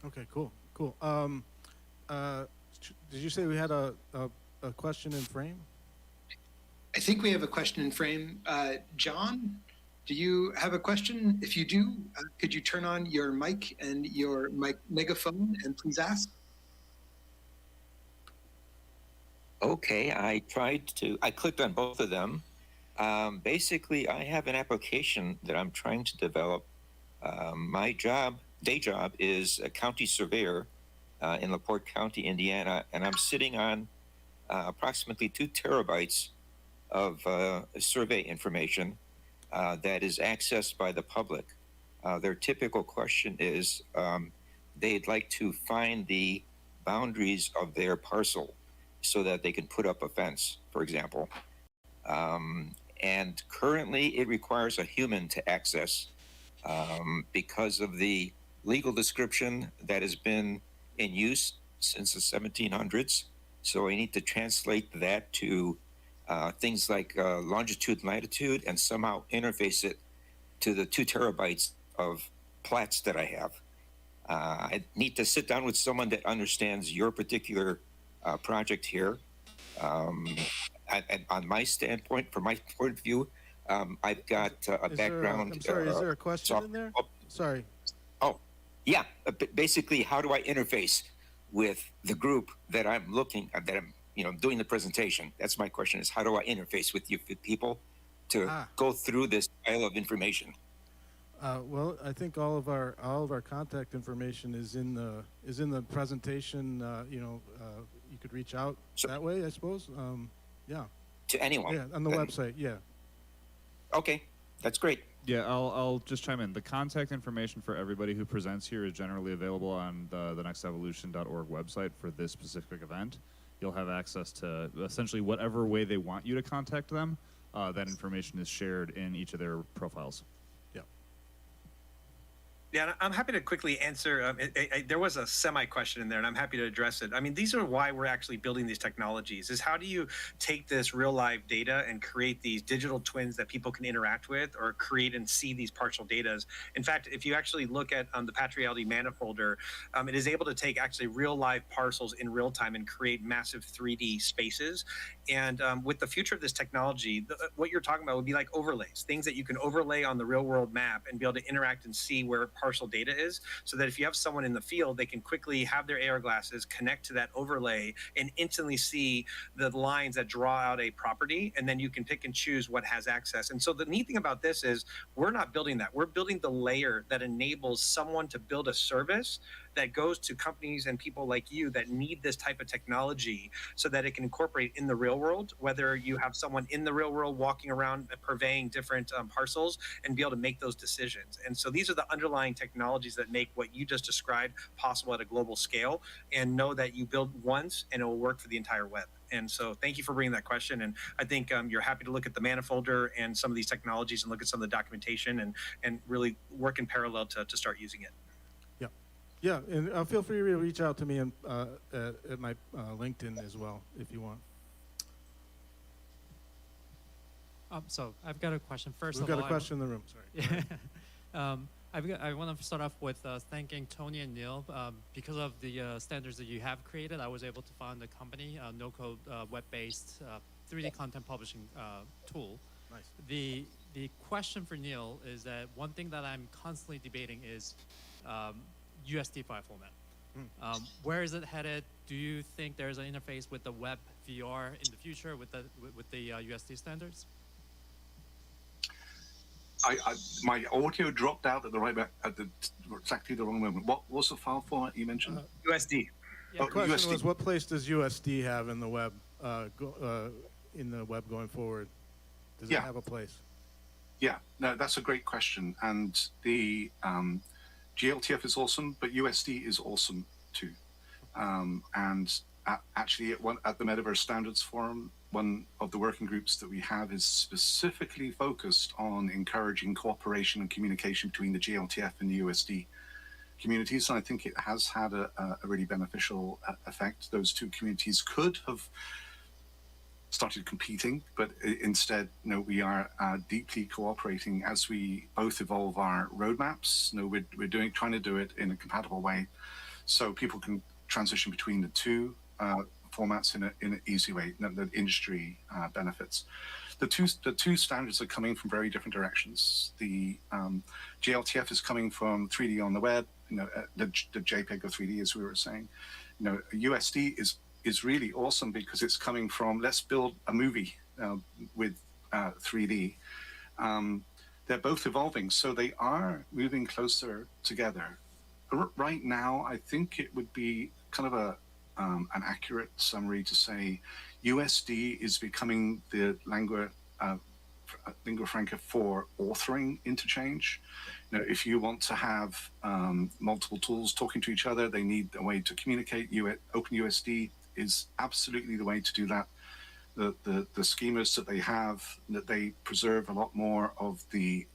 Okay, cool. Did you say we had a question in frame? I think we have a question in frame. John, do you have a question? If you do, could you turn on your mic and your megaphone and please ask? Okay, I clicked on both of them. Basically, I have an application that I'm trying to develop. My day job is a county surveyor in LaPorte County, Indiana, and I'm sitting on approximately 2 terabytes of survey information that is accessed by the public. Their typical question is they'd like to find the boundaries of their parcel so that they can put up a fence, for example. And currently it requires a human to access because of the legal description that has been in use since the 1700s. So I need to translate that to things like longitude, latitude, and somehow interface it to the 2 terabytes of plats that I have. I need to sit down with someone that understands your particular project here. On my standpoint, from my point of view, I've got a background. I'm sorry, is there a question in there? Sorry. Oh, yeah. Basically, how do I interface with the group that I'm looking at, that I'm doing the presentation? That's my question, is how do I interface with you people to go through this pile of information? Well, I think all of our contact information is in the presentation. You could reach out that way, I suppose. Yeah. To anyone. Yeah, on the website. Yeah. Okay, that's great. Yeah, I'll just chime in. The contact information for everybody who presents here is generally available on the nextevolution.org website for this specific event. You'll have access to essentially whatever way they want you to contact them. That information is shared in each of their profiles. Yeah, I'm happy to quickly answer. There was a semi-question in there, and I'm happy to address it. I mean, these are why we're actually building these technologies, is how do you take this real live data and create these digital twins that people can interact with or create and see these partial data. In fact, if you actually look at the Patriality Manifolder, it is able to take actually real live parcels in real time and create massive 3D spaces. And with the future of this technology, what you're talking about would be like overlays, things that you can overlay on the real world map and be able to interact and see where partial data is, so that if you have someone in the field, they can quickly have their AR glasses connect to that overlay and instantly see the lines that draw out a property, and then you can pick and choose what has access. And so the neat thing about this is we're not building that. We're building the layer that enables someone to build a service that goes to companies and people like you that need this type of technology so that it can incorporate in the real world, whether you have someone in the real world walking around purveying different parcels and be able to make those decisions. And so these are the underlying technologies that make what you just described possible at a global scale, and know that you build once and it will work for the entire web. And so thank you for bringing that question. And I think you're happy to look at the Manifolder and some of these technologies and look at some of the documentation and really work in parallel to start using it. Yeah, and feel free to reach out to me at my LinkedIn as well if you want. So I've got a question. First We've of all, got a question in the room. Sorry. I want to start off with thanking Tony and Neil. Because of the standards that you have created, I was able to found a company, no-code, web-based 3D content publishing tool. Nice. The question for Neil is that one thing that I'm constantly debating is USD file format. Where is it headed? Do you think there's an interface with the web VR in the future with the USD standards? My audio dropped out at exactly the wrong moment. What was the file format you mentioned? USD. Yeah. The question USD. was, what place does USD have in the web going forward? Does it have a place? Yeah, no, that's a great question. And the GLTF is awesome, but USD is awesome too. Actually, at the Metaverse Standards Forum, one of the working groups that we have is specifically focused on encouraging cooperation and communication between the GLTF and the USD communities. And I think it has had a really beneficial effect. Those two communities could have started competing, but instead, we are deeply cooperating as we both evolve our roadmaps. We're trying to do it in a compatible way, so people can transition between the two formats in an easy way. The industry benefits. The two standards are coming from very different directions. The GLTF is coming from 3D on the web. The JPEG of 3D, as we were saying. USD is really awesome because it's coming from let's build a movie with 3D. They're both evolving, so they are moving closer together. Right now, I think it would be kind of an accurate summary to say USD is becoming the lingua franca for authoring interchange. If you want to have multiple tools talking to each other, they need a way to communicate. OpenUSD is absolutely the way to do that. The schemas that they have, that they preserve a lot more of the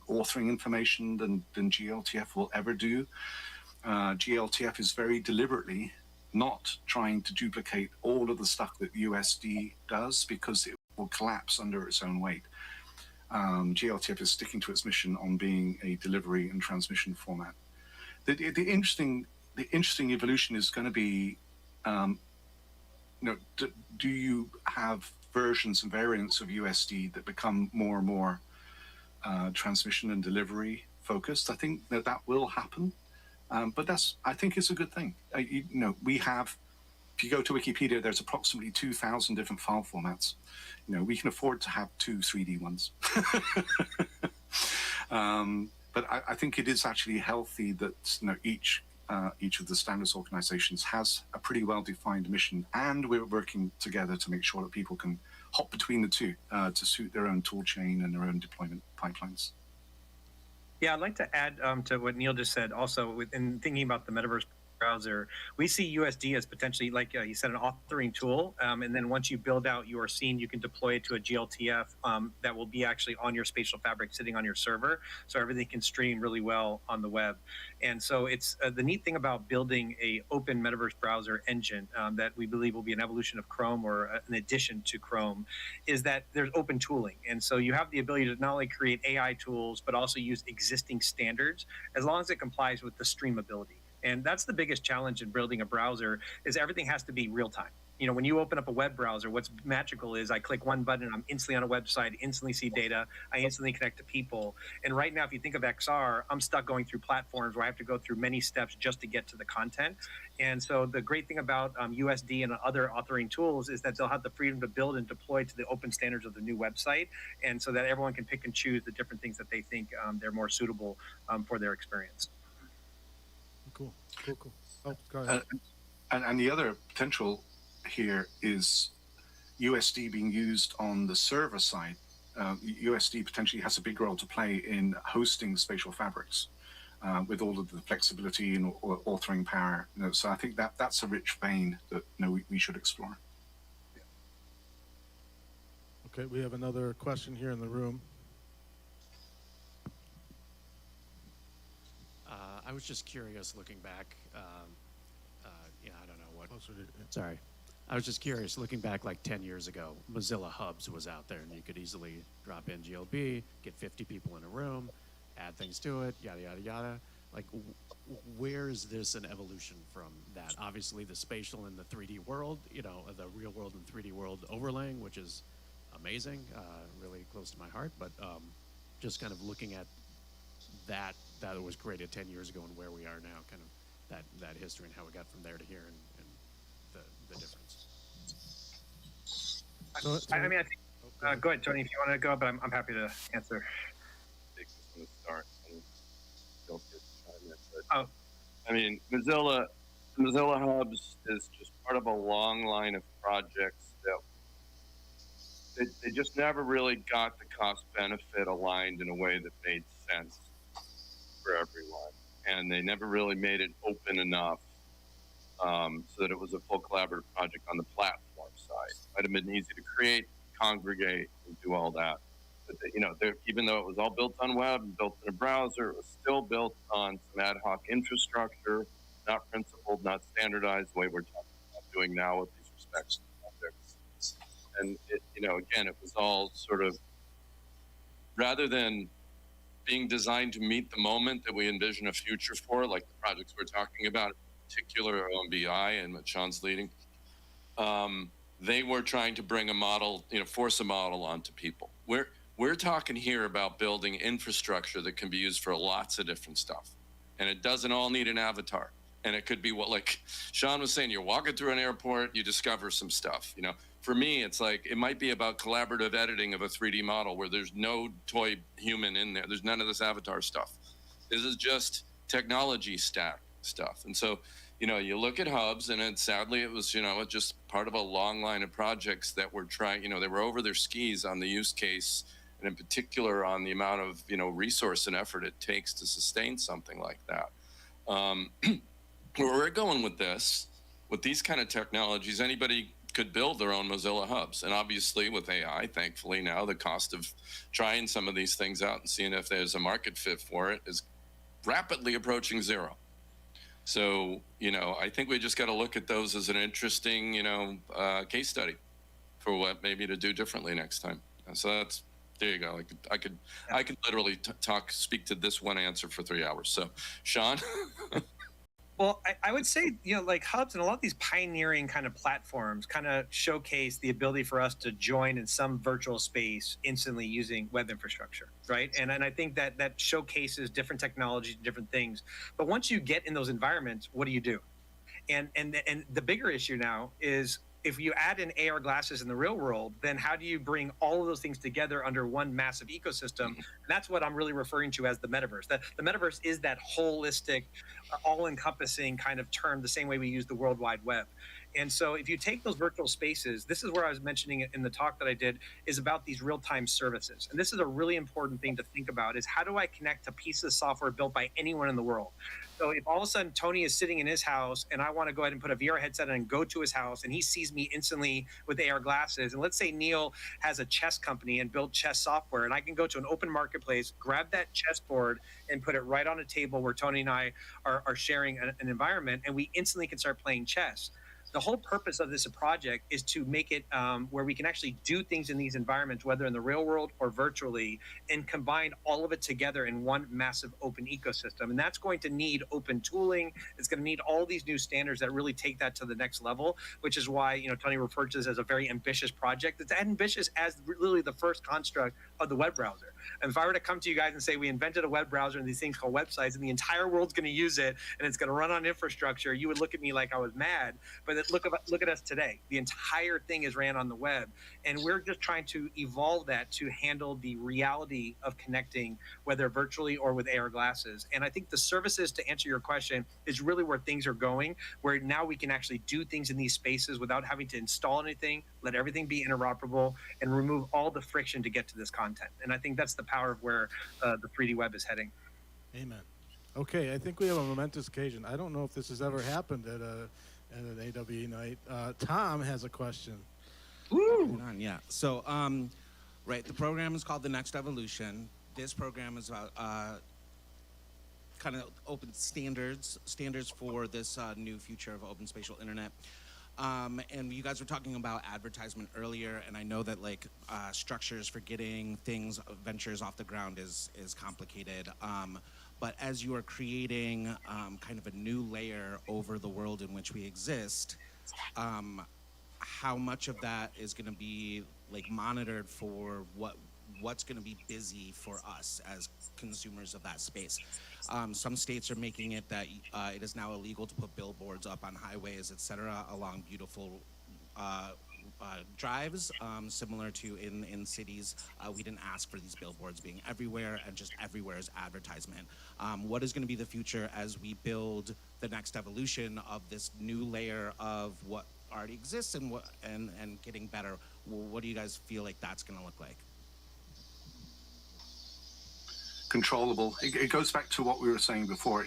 authoring information than GLTF will ever do. GLTF is very deliberately not trying to duplicate all of the stuff that USD does because it will collapse under its own weight. GLTF is sticking to its mission on being a delivery and transmission format. The interesting evolution is going to be, do you have versions and variants of USD that become more and more transmission and delivery focused? I think that will happen. But I think it's a good thing. We have, if you go to Wikipedia, there's approximately 2,000 different file formats. We can afford to have 2 3D ones. But I think it is actually healthy that each of the standards organizations has a pretty well-defined mission, and we're working together to make sure that people can hop between the two to suit their own tool chain and their own deployment pipelines. Yeah, I'd like to add to what Neil just said. Also, in thinking about the Metaverse browser, we see USD as potentially, like you said, an authoring tool. And then once you build out your scene, you can deploy it to a GLTF that will be actually on your spatial fabric sitting on your server. So everything can stream really well on the web. And so it's the neat thing about building a open Metaverse browser engine that we believe will be an evolution of Chrome or an addition to Chrome is that there's open tooling. And so you have the ability to not only create AI tools, but also use existing standards as long as it complies with the streamability. And that's the biggest challenge in building a browser is everything has to be real time. When you open up a web browser, what's magical is I click one button and I'm instantly on a website, instantly see data, I instantly connect to people. And right now, if you think of XR, I'm stuck going through platforms where I have to go through many steps just to get to the content. And so the great thing about USD and other authoring tools is that they'll have the freedom to build and deploy to the open standards of the new website. And so that everyone can pick and choose the different things that they think they're more suitable for their experience. Cool. Oh, go ahead. And the other potential here is USD being used on the server side. USD potentially has a big role to play in hosting spatial fabrics with all of the flexibility and authoring power. So I think that's a rich vein that we should explore. Okay, we have another question here in the room. I was just curious, looking back. I don't know what. Sorry, I was just curious, looking back like 10 years ago. Mozilla Hubs was out there, and you could easily drop in GLB, get 50 people in a room, add things to it, yada yada yada. Like, where is this an evolution from that? Obviously, the spatial and the 3D world, the real world and 3D world overlaying, which is amazing, really close to my heart. But just kind of looking at that was created 10 years ago and where we are now, kind of that history and how we got from there to here and the difference. I mean, I think. Go ahead, Tony, if you want to go, but I'm happy to answer. Take this one to start. And don't get chime in, but, Oh. I mean, Mozilla Hubs is just part of a long line of projects that they just never really got the cost benefit aligned in a way that made sense for everyone. And they never really made it open enough so that it was a full collaborative project on the platform side. Might have been easy to create, congregate, and do all that. But even though it was all built on web and built in a browser, it was still built on some ad hoc infrastructure, not principled, not standardized, the way we're talking about doing now with these respects to projects. And again, it was all sort of, rather than being designed to meet the moment that we envision a future for, like the projects we're talking about, in particular OMBI and what Sean's leading, they were trying to bring a model, force a model onto people. We're talking here about building infrastructure that can be used for lots of different stuff. And it doesn't all need an avatar. And it could be what, like Sean was saying, you're walking through an airport, you discover some stuff. For me, it's like, it might be about collaborative editing of a 3D model where there's no toy human in there. There's none of this avatar stuff. This is just technology stack stuff. And so, you look at hubs, and sadly it was, just part of a long line of projects that were trying, they were over their skis on the use case, and in particular on the amount of, resource and effort it takes to sustain something like that. Where we're going with this, with these kind of technologies, anybody could build their own Mozilla hubs. And obviously with AI, thankfully now, the cost of trying some of these things out and seeing if there's a market fit for it is rapidly approaching zero. So, I think we just got to look at those as an interesting, case study for what maybe to do differently next time. So there you go. I could literally speak to this one answer for 3 hours. So, Sean. Well, I would say, like hubs and a lot of these pioneering kind of platforms kind of showcase the ability for us to join in some virtual space instantly using web infrastructure, right? And I think that showcases different technologies, different things. But once you get in those environments, what do? And the bigger issue now is, if you add in AR glasses in the real world, then how do you bring all of those things together under one massive ecosystem? And that's what I'm really referring to as the metaverse. The metaverse is that holistic, all-encompassing kind of term, the same way we use the World Wide Web. And so if you take those virtual spaces, this is where I was mentioning it in the talk that I did, is about these real-time services. And this is a really important thing to think about, is how do I connect a piece of software built by anyone in the world? So if all of a sudden Tony is sitting in his house and I want to go ahead and put a VR headset on and go to his house, and he sees me instantly with AR glasses, and let's say Neil has a chess company and built chess software, and I can go to an open marketplace, grab that chessboard and put it right on a table where Tony and I are sharing an environment, and we instantly can start playing chess. The whole purpose of this project is to make it where we can actually do things in these environments, whether in the real world or virtually, and combine all of it together in one massive open ecosystem. And that's going to need open tooling. It's going to need all these new standards that really take that to the next level, which is why, Tony referred to this as a very ambitious project. It's as ambitious as literally the first construct of the web browser. And if I were to come to you guys and say, we invented a web browser and these things called websites, and the entire world's going to use it, and it's going to run on infrastructure, you would look at me like I was mad. But look at us today. The entire thing is ran on the web, and we're just trying to evolve that to handle the reality of connecting, whether virtually or with AR glasses. And I think the services, to answer your question, is really where things are going, where now we can actually do things in these spaces without having to install anything, let everything be interoperable, and remove all the friction to get to this content. And I think that's the power of where the 3D web is heading. Amen. Okay, I think we have a momentous occasion. I don't know if this has ever happened at an AWE night. Tom has a question. Woo! Yeah. So, right, the program is called The Next Evolution. This program is about kind of open standards for this new future of open spatial internet. And you guys were talking about advertisement earlier, and I know that structures for getting ventures off the ground is complicated. But as you are creating kind of a new layer over the world in which we exist, how much of that is going to be monitored for what what's going to be busy for us as consumers of that space. Some states are making it that it is now illegal to put billboards up on highways, etc., along beautiful drives, similar to in cities. We didn't ask for these billboards being everywhere, and just everywhere is advertisement. What is going to be the future as we build the next evolution of this new layer of what already exists and getting better? What do you guys feel like that's going to look like? Controllable. It goes back to what we were saying before.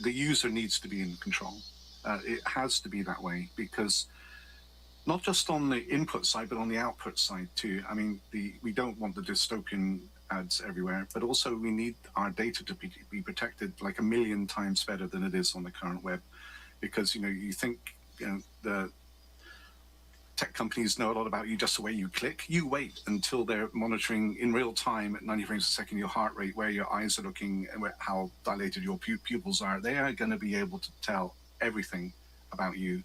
The user needs to be in control. It has to be that way, because not just on the input side, but on the output side too. I mean, we don't want the dystopian ads everywhere, but also we need our data to be protected like 1 million times better than it is on the current web. Because, you think, the tech companies know a lot about you just the way you click. You wait until they're monitoring in real time at 90 frames a second your heart rate, where your eyes are looking, and how dilated your pupils are. They are going to be able to tell everything about you.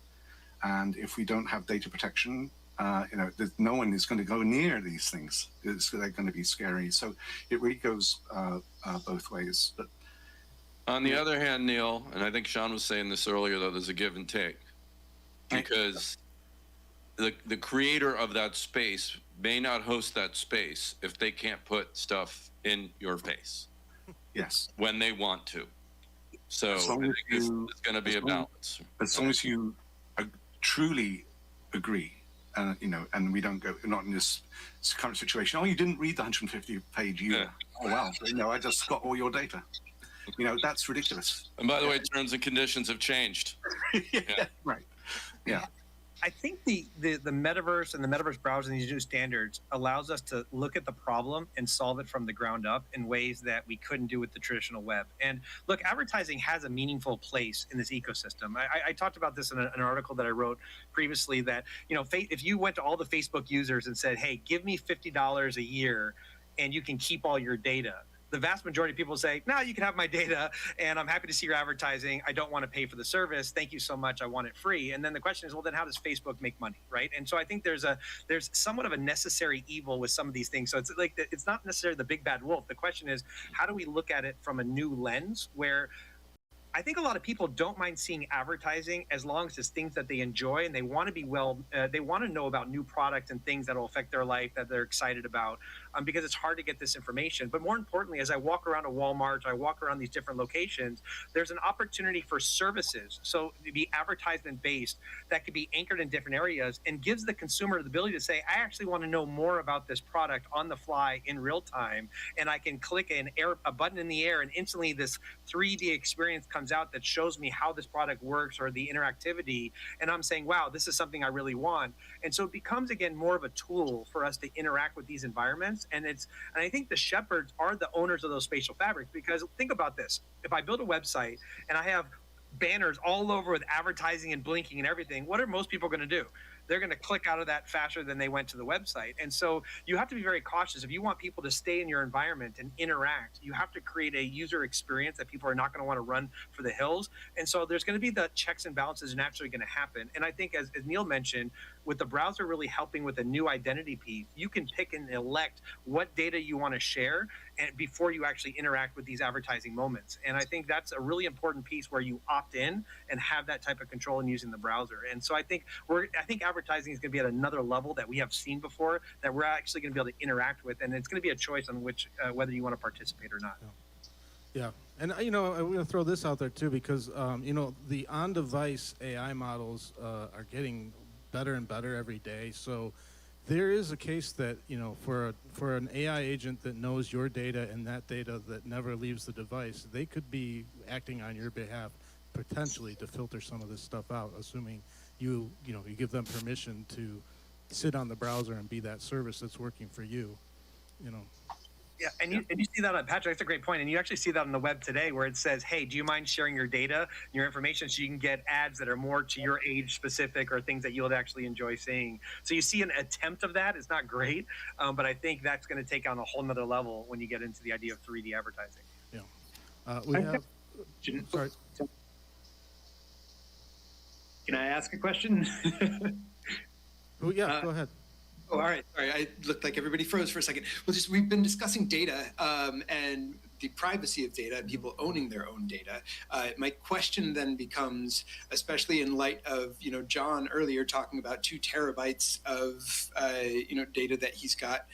And if we don't have data protection, no one is going to go near these things. They're going to be scary. So it really goes both ways. But on the other hand, Neil, and I think Sean was saying this earlier, though, there's a give and take, because the creator of that space may not host that space if they can't put stuff in your face. Yes. When they want to. So I think it's going to be a balance. As long as you truly agree, and we don't go, not in this current situation. Oh, you didn't read the 150-page user. Yeah. Oh, wow. No, I just got all your data. That's ridiculous. And by the way, terms and conditions have changed. Yeah. Right. Yeah. I think the metaverse and the metaverse browser and these new standards allows us to look at the problem and solve it from the ground up in ways that we couldn't do with the traditional web. And look, advertising has a meaningful place in this ecosystem. I talked about this in an article that I wrote previously, that if you went to all the Facebook users and said, hey, give me $50 a year and you can keep all your data, the vast majority of people say, no, you can have my data and I'm happy to see your advertising. I don't want to pay for the service. Thank you so much. I want it free. And then the question is, well, then how does Facebook make money, right? And so I think there's somewhat of a necessary evil with some of these things. So it's not necessarily the big bad wolf. The question is, how do we look at it from a new lens where I think a lot of people don't mind seeing advertising as long as it's things that they enjoy and they want to be they want to know about new products and things that will affect their life that they're excited about, because it's hard to get this information. But more importantly, as I walk around a Walmart, I walk around these different locations, there's an opportunity for services. So to be advertisement based that could be anchored in different areas and gives the consumer the ability to say, I actually want to know more about this product on the fly in real time. And I can click a button in the air and instantly this 3D experience comes out that shows me how this product works or the interactivity. And I'm saying, wow, this is something I really want. And so it becomes, again, more of a tool for us to interact with these environments. And I think the shepherds are the owners of those spatial fabrics, because think about this. If I build a website and I have banners all over with advertising and blinking and everything, what are most people going to do? They're going to click out of that faster than they went to the website. And so you have to be very cautious. If you want people to stay in your environment and interact, you have to create a user experience that people are not going to want to run for the hills. And so there's going to be the checks and balances naturally going to happen. And I think, as Neil mentioned, with the browser really helping with a new identity piece, you can pick and elect what data you want to share and before you actually interact with these advertising moments. And I think that's a really important piece where you opt in and have that type of control in using the browser. And so I think advertising is going to be at another level that we have seen before, that we're actually going to be able to interact with, and it's going to be a choice on which whether you want to participate or not. Yeah, and I'm going to throw this out there too, because the on-device AI models are getting better and better every day. So there is a case that for an AI agent that knows your data and that data that never leaves the device, they could be acting on your behalf potentially to filter some of this stuff out, assuming you give them permission to sit on the browser and be that service that's working for you. Yeah, and you see that on Patrick. That's a great point. And you actually see that on the web today, where it says, "Hey, do you mind sharing your data, your information, so you can get ads that are more to your age specific or things that you'll actually enjoy seeing?" So you see an attempt of that. It's not great, but I think that's going to take on a whole nother level when you get into the idea of 3D advertising. Yeah, we have. Sorry. Can I ask a question? Oh, yeah, go ahead. Oh, all right. Sorry, I looked like everybody froze for a second. Well, we've been discussing data and the privacy of data, people owning their own data. My question then becomes, especially in light of John earlier talking about 2 terabytes of data that he's got.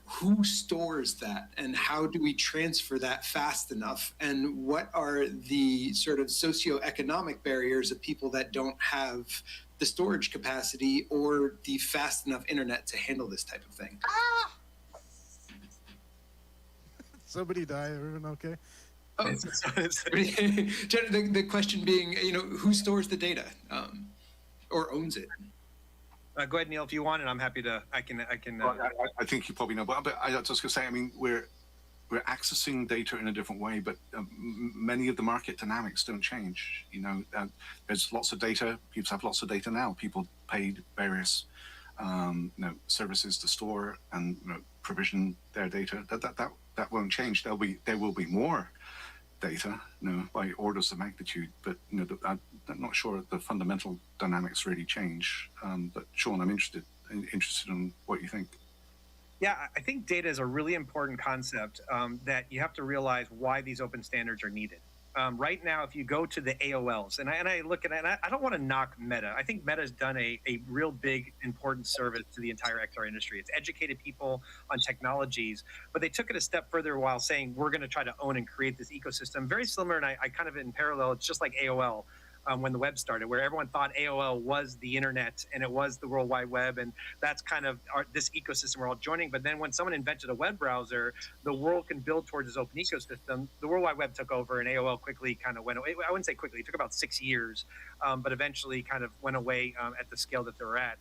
Who stores that, and how do we transfer that fast enough? And what are the sort of socioeconomic barriers of people that don't have the storage capacity or the fast enough internet to handle this type of thing? Somebody died. Everyone okay? Oh, the question being, who stores the data or owns it? Go ahead, Neil, if you want, and I'm happy to. I can. Well, I think you probably know, but I was just going to say. I mean, we're accessing data in a different way, but many of the market dynamics don't change. There's lots of data. People have lots of data now. People paid various services to store and provision their data. That won't change. There will be more data, by orders of magnitude, but I'm not sure the fundamental dynamics really change. But Sean, I'm interested in what you think. Yeah, I think data is a really important concept that you have to realize why these open standards are needed. Right now, if you go to the AOLs, and I look at it, and I don't want to knock Meta. I think Meta has done a real big, important service to the entire XR industry. It's educated people on technologies, but they took it a step further while saying, we're going to try to own and create this ecosystem. Very similar, and I kind of in parallel, it's just like AOL. When the web started, where everyone thought AOL was the internet and it was the World Wide Web, and that's kind of this ecosystem we're all joining. But then when someone invented a web browser, the world can build towards this open ecosystem. The World Wide Web took over, and AOL quickly kind of went away. I wouldn't say quickly; it took about 6 years, but eventually kind of went away at the scale that they were at.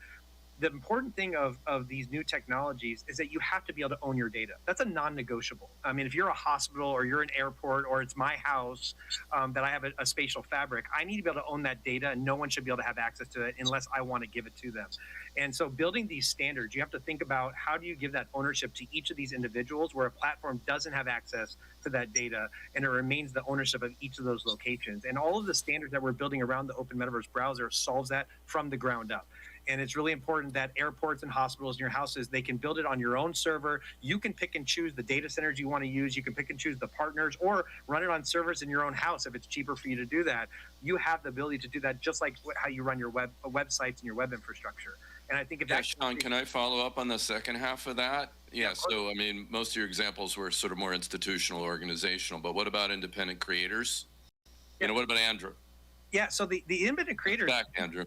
The important thing of these new technologies is that you have to be able to own your data. That's a non-negotiable. I mean, if you're a hospital or you're an airport or it's my house that I have a spatial fabric, I need to be able to own that data, and no one should be able to have access to it unless I want to give it to them. And so building these standards, you have to think about how do you give that ownership to each of these individuals where a platform doesn't have access to that data, and it remains the ownership of each of those locations. And all of the standards that we're building around the Open Metaverse browser solves that from the ground up. And it's really important that airports and hospitals and your houses, they can build it on your own server. You can pick and choose the data centers you want to use. You can pick and choose the partners, or run it on servers in your own house if it's cheaper for you to do that. You have the ability to do that just like how you run your websites and your web infrastructure. And I think if that's... Sean, can I follow up on the second half of that? Yeah, so I mean, most of your examples were sort of more institutional, organizational, but what about independent creators? Yeah. What about Andrew? Yeah, so the independent creators... Back, Andrew.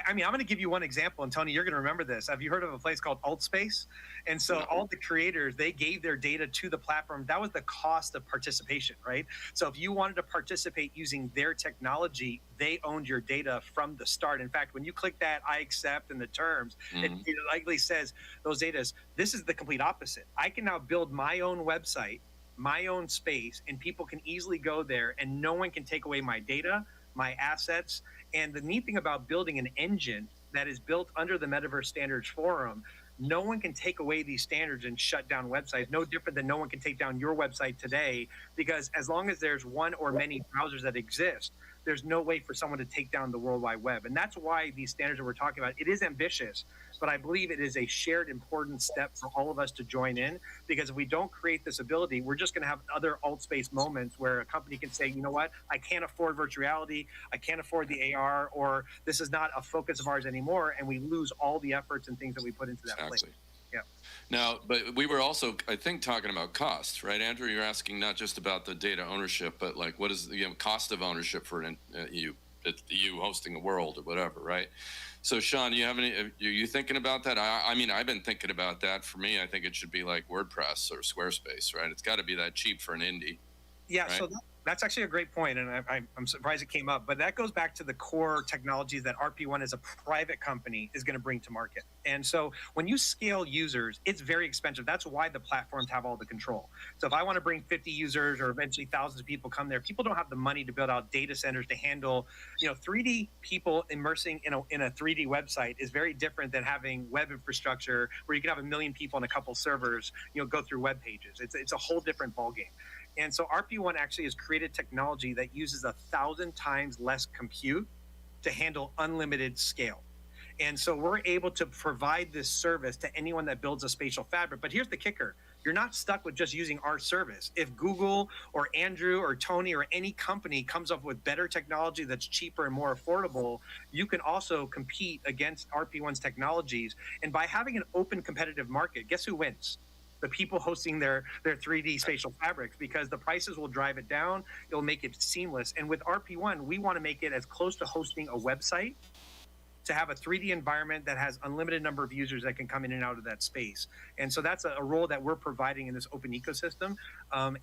I mean, I'm going to give you one example, and Tony, you're going to remember this. Have you heard of a place called Altspace? And so all the creators, they gave their data to the platform. That was the cost of participation, right? So if you wanted to participate using their technology, they owned your data from the start. In fact, when you click that I accept in the terms, it likely says those data, this is the complete opposite. I can now build my own website, my own space, and people can easily go there, and no one can take away my data, my assets. And the neat thing about building an engine that is built under the Metaverse Standards Forum, no one can take away these standards and shut down websites. No different than no one can take down your website today, because as long as there's one or many browsers that exist, there's no way for someone to take down the World Wide Web. And that's why these standards that we're talking about, it is ambitious, but I believe it is a shared important step for all of us to join in, because if we don't create this ability, we're just going to have other alt-space moments where a company can say, you know what, I can't afford virtual reality, I can't afford the AR, or this is not a focus of ours anymore, and we lose all the efforts and things that we put into that place. Yeah. Now, but we were also, I think, talking about cost, right, Andrew? You're asking not just about the data ownership, but like what is the cost of ownership for you hosting a world or whatever, right? So, Sean, you have any? Are you thinking about that? I mean, I've been thinking about that. For me, I think it should be like WordPress or Squarespace, right? It's got to be that cheap for an indie. Yeah. Right? So that's actually a great point, and I'm surprised it came up. But that goes back to the core technologies that RP1 as a private company is going to bring to market. And so when you scale users, it's very expensive. That's why the platforms have all the control. So if I want to bring 50 users or eventually thousands of people come there, people don't have the money to build out data centers to handle, 3D people immersing in a 3D website is very different than having web infrastructure where you can have 1 million people on a couple servers, go through web pages. It's a whole different ballgame. And so RP1 actually has created technology that uses 1,000 times less compute to handle unlimited scale. And so we're able to provide this service to anyone that builds a spatial fabric. But here's the kicker. You're not stuck with just using our service. If Google or Andrew or Tony or any company comes up with better technology that's cheaper and more affordable, you can also compete against RP1's technologies. And by having an open competitive market, guess who wins? The people hosting their 3D spatial fabrics, because the prices will drive it down. It'll make it seamless. And with RP1, we want to make it as close to hosting a website to have a 3D environment that has unlimited number of users that can come in and out of that space. And so that's a role that we're providing in this open ecosystem.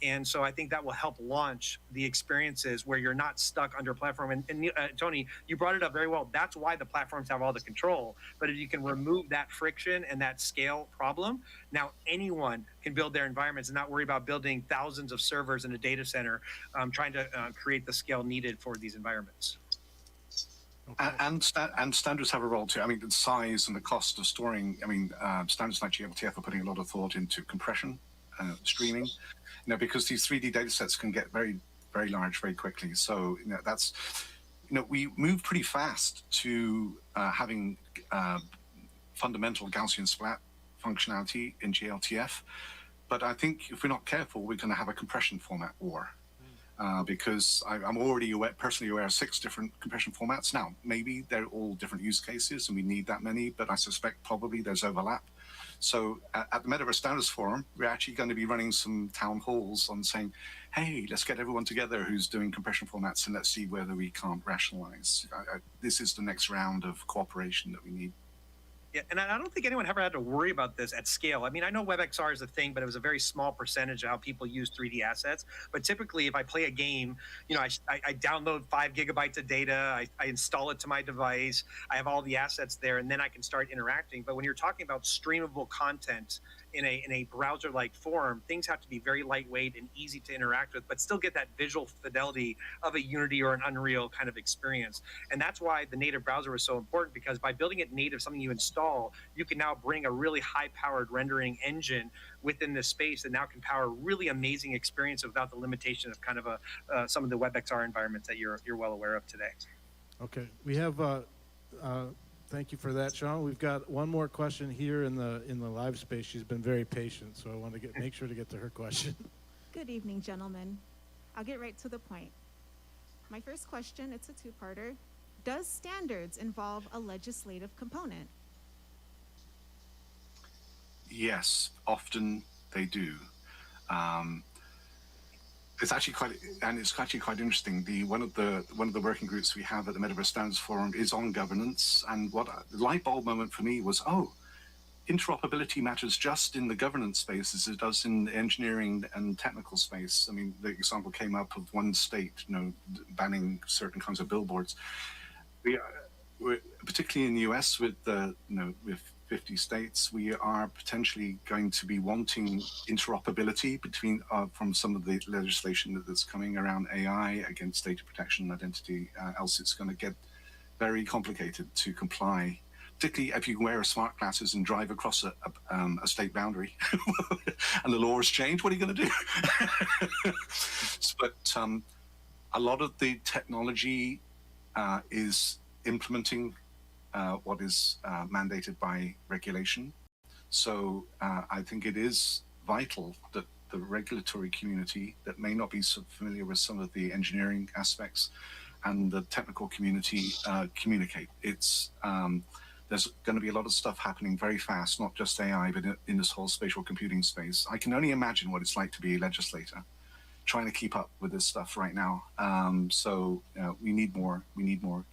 And so I think that will help launch the experiences where you're not stuck under a platform. And Tony, you brought it up very well. That's why the platforms have all the control. But if you can remove that friction and that scale problem, now anyone can build their environments and not worry about building thousands of servers in a data center, trying to create the scale needed for these environments. Okay. And standards have a role too. I mean, the size and the cost of storing. I mean, standards like GLTF are putting a lot of thought into compression, streaming. Because these 3D data sets can get very, very large very quickly. So that's, we move pretty fast to having fundamental Gaussian splat functionality in GLTF. But I think if we're not careful, we're going to have a compression format war. Because I'm already personally aware of 6 different compression formats. Now, maybe they're all different use cases and we need that many, but I suspect probably there's overlap. So at the Metaverse Standards Forum, we're actually going to be running some town halls on saying, hey, let's get everyone together who's doing compression formats and let's see whether we can't rationalize. This is the next round of cooperation that we need. Yeah, and I don't think anyone ever had to worry about this at scale. I mean, I know WebXR is a thing, but it was a very small percentage of how people use 3D assets. But typically, if I play a game, I download 5 gigabytes of data, I install it to my device, I have all the assets there, and then I can start interacting. But when you're talking about streamable content in a browser-like form, things have to be very lightweight and easy to interact with, but still get that visual fidelity of a Unity or an Unreal kind of experience. And that's why the native browser was so important, because by building it native, something you install, you can now bring a really high-powered rendering engine within this space that now can power really amazing experience without the limitation of kind of some of the WebXR environments that you're well aware of today. Okay, we have. Thank you for that, Sean. We've got one more question here in the live space. She's been very patient, so I want to make sure to get to her question. Good evening, gentlemen. I'll get right to the point. My first question, it's a two-parter. Does standards involve a legislative component? Yes, often they do. It's actually quite interesting. One of the working groups we have at the Metaverse Standards Forum is on governance, and the light bulb moment for me was, interoperability matters just in the governance space as it does in the engineering and technical space. I mean, the example came up of one state, banning certain kinds of billboards. We're particularly in the US with with 50 states, we are potentially going to be wanting interoperability between from some of the legislation that's coming around AI against data protection and identity. Else it's going to get very complicated to comply, particularly if you wear smart glasses and drive across a state boundary and the laws change. What are you going to do? But a lot of the technology is implementing what is mandated by regulation. So I think it is vital that the regulatory community that may not be so familiar with some of the engineering aspects and the technical community communicate. It's there's going to be a lot of stuff happening very fast, not just AI, but in this whole spatial computing space. I can only imagine what it's like to be a legislator, trying to keep up with this stuff right now. So we need more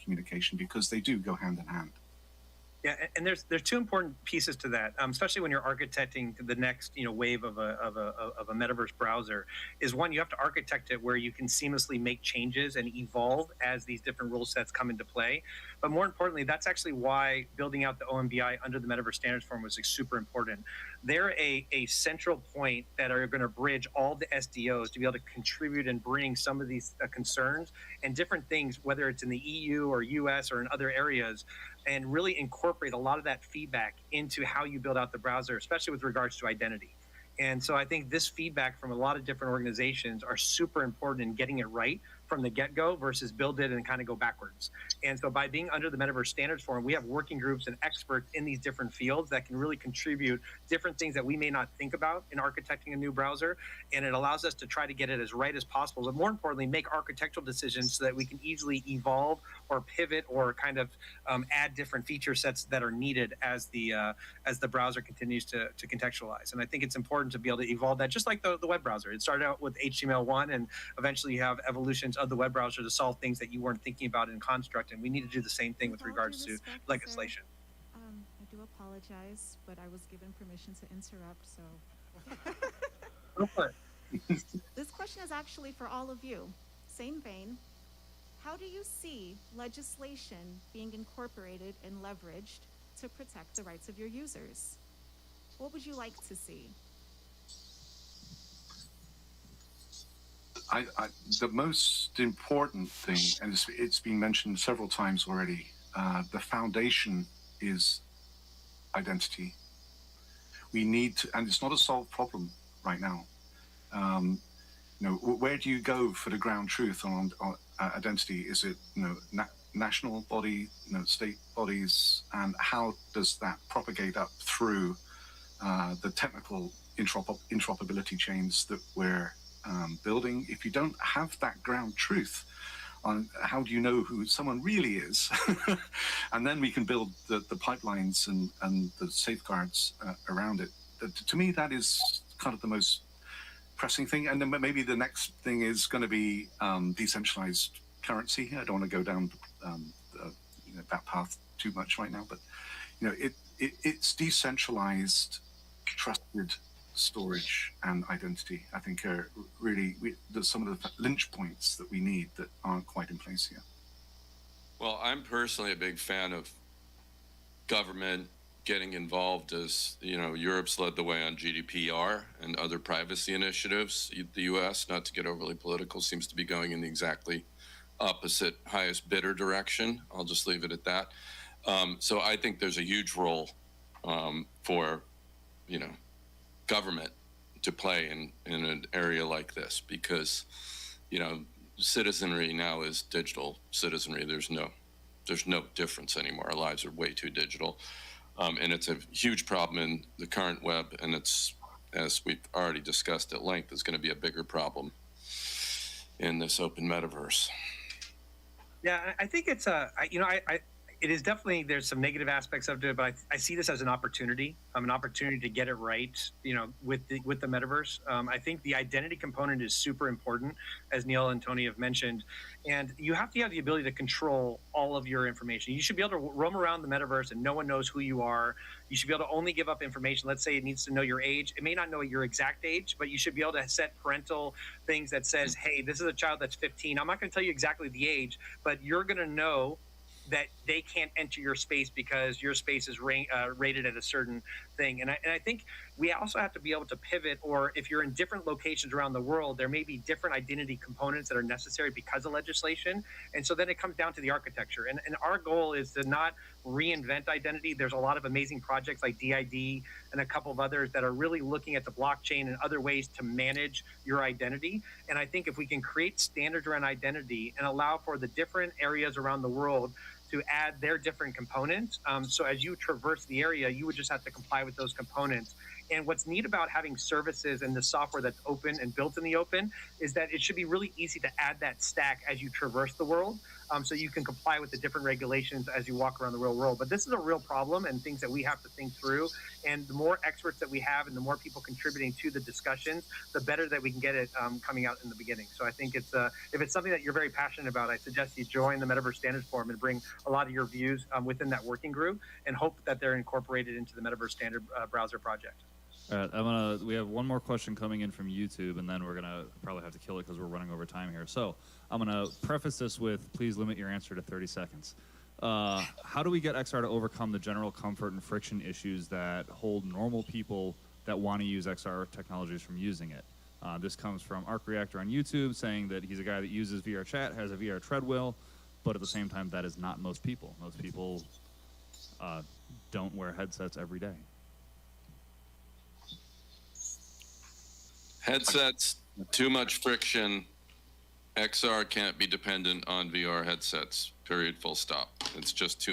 communication because they do go hand in hand. Yeah, and there's 2 important pieces to that, especially when you're architecting the next wave of a metaverse browser. Is one, you have to architect it where you can seamlessly make changes and evolve as these different rule sets come into play. But more importantly, that's actually why building out the OMBI under the Metaverse Standards Forum was super important. They're a central point that are going to bridge all the SDOs to be able to contribute and bring some of these concerns and different things, whether it's in the EU or US or in other areas, and really incorporate a lot of that feedback into how you build out the browser, especially with regards to identity. And so I think this feedback from a lot of different organizations are super important in getting it right from the get-go versus build it and kind of go backwards. And so by being under the Metaverse Standards Forum, we have working groups and experts in these different fields that can really contribute different things that we may not think about in architecting a new browser. And it allows us to try to get it as right as possible, but more importantly, make architectural decisions so that we can easily evolve or pivot or kind of add different feature sets that are needed as the browser continues to contextualize. And I think it's important to be able to evolve that, just like the web browser. It started out with HTML1, and eventually you have evolutions of the web browser to solve things that you weren't thinking about in construct. And we need to do the same thing with regards to legislation. I do apologize, but I was given permission to interrupt, so. Go for it. This question is actually for all of you. Same vein. How do you see legislation being incorporated and leveraged to protect the rights of your users? What would you like to see? The most important thing, and it's been mentioned several times already, the foundation is identity. We need to, and it's not a solved problem right now. Where do you go for the ground truth on identity? Is it national body, state bodies, and how does that propagate up through the technical interoperability chains that we're building? If you don't have that ground truth on how do you know who someone really is, and then we can build the pipelines and the safeguards around it. To me, that is kind of the most pressing thing. And then maybe the next thing is going to be decentralized currency. I don't want to go down that path too much right now, but it's decentralized, trusted storage and identity, I think, are really some of the lynch points that we need that aren't quite in place here. Well, I'm personally a big fan of government getting involved, as Europe's led the way on GDPR and other privacy initiatives. The US, not to get overly political, seems to be going in the exactly opposite highest bidder direction. I'll just leave it at that. So I think there's a huge role for government to play in an area like this, because citizenry now is digital citizenry. There's no difference anymore. Our lives are way too digital. And it's a huge problem in the current web, and it's, as we've already discussed at length, is going to be a bigger problem in this open metaverse. Yeah, I think it's it is definitely, there's some negative aspects of it, but I see this as an opportunity to get it right, with the metaverse. I think the identity component is super important, as Neil and Tony have mentioned, and you have to have the ability to control all of your information. You should be able to roam around the metaverse and no one knows who you are. You should be able to only give up information. Let's say it needs to know your age. It may not know your exact age, but you should be able to set parental things that says, hey, this is a child that's 15. I'm not going to tell you exactly the age, but you're going to know that they can't enter your space because your space is rated at a certain thing. And I think we also have to be able to pivot, or if you're in different locations around the world, there may be different identity components that are necessary because of legislation. And so then it comes down to the architecture. And our goal is to not reinvent identity. There's a lot of amazing projects like DID and a couple of others that are really looking at the blockchain and other ways to manage your identity. And I think if we can create standards around identity and allow for the different areas around the world to add their different components. So as you traverse the area, you would just have to comply with those components. And what's neat about having services and the software that's open and built in the open is that it should be really easy to add that stack as you traverse the world, so you can comply with the different regulations as you walk around the real world. But this is a real problem and things that we have to think through. And the more experts that we have and the more people contributing to the discussions, the better that we can get it coming out in the beginning. So I think it's if it's something that you're very passionate about, I suggest you join the Metaverse Standards Forum and bring a lot of your views within that working group, and hope that they're incorporated into the Metaverse Standard Browser project. All right, we have one more question coming in from YouTube, and then we're gonna probably have to kill it because we're running over time here. So I'm gonna preface this with, please limit your answer to 30 seconds. How do we get XR to overcome the general comfort and friction issues that hold normal people that want to use XR technologies from using it? This comes from Arc Reactor on YouTube, saying that he's a guy that uses VR chat, has a VR treadmill, but at the same time, that is not most people. Most people don't wear headsets every day. Headsets, too much friction, XR can't be dependent on VR headsets, period, full stop. It's just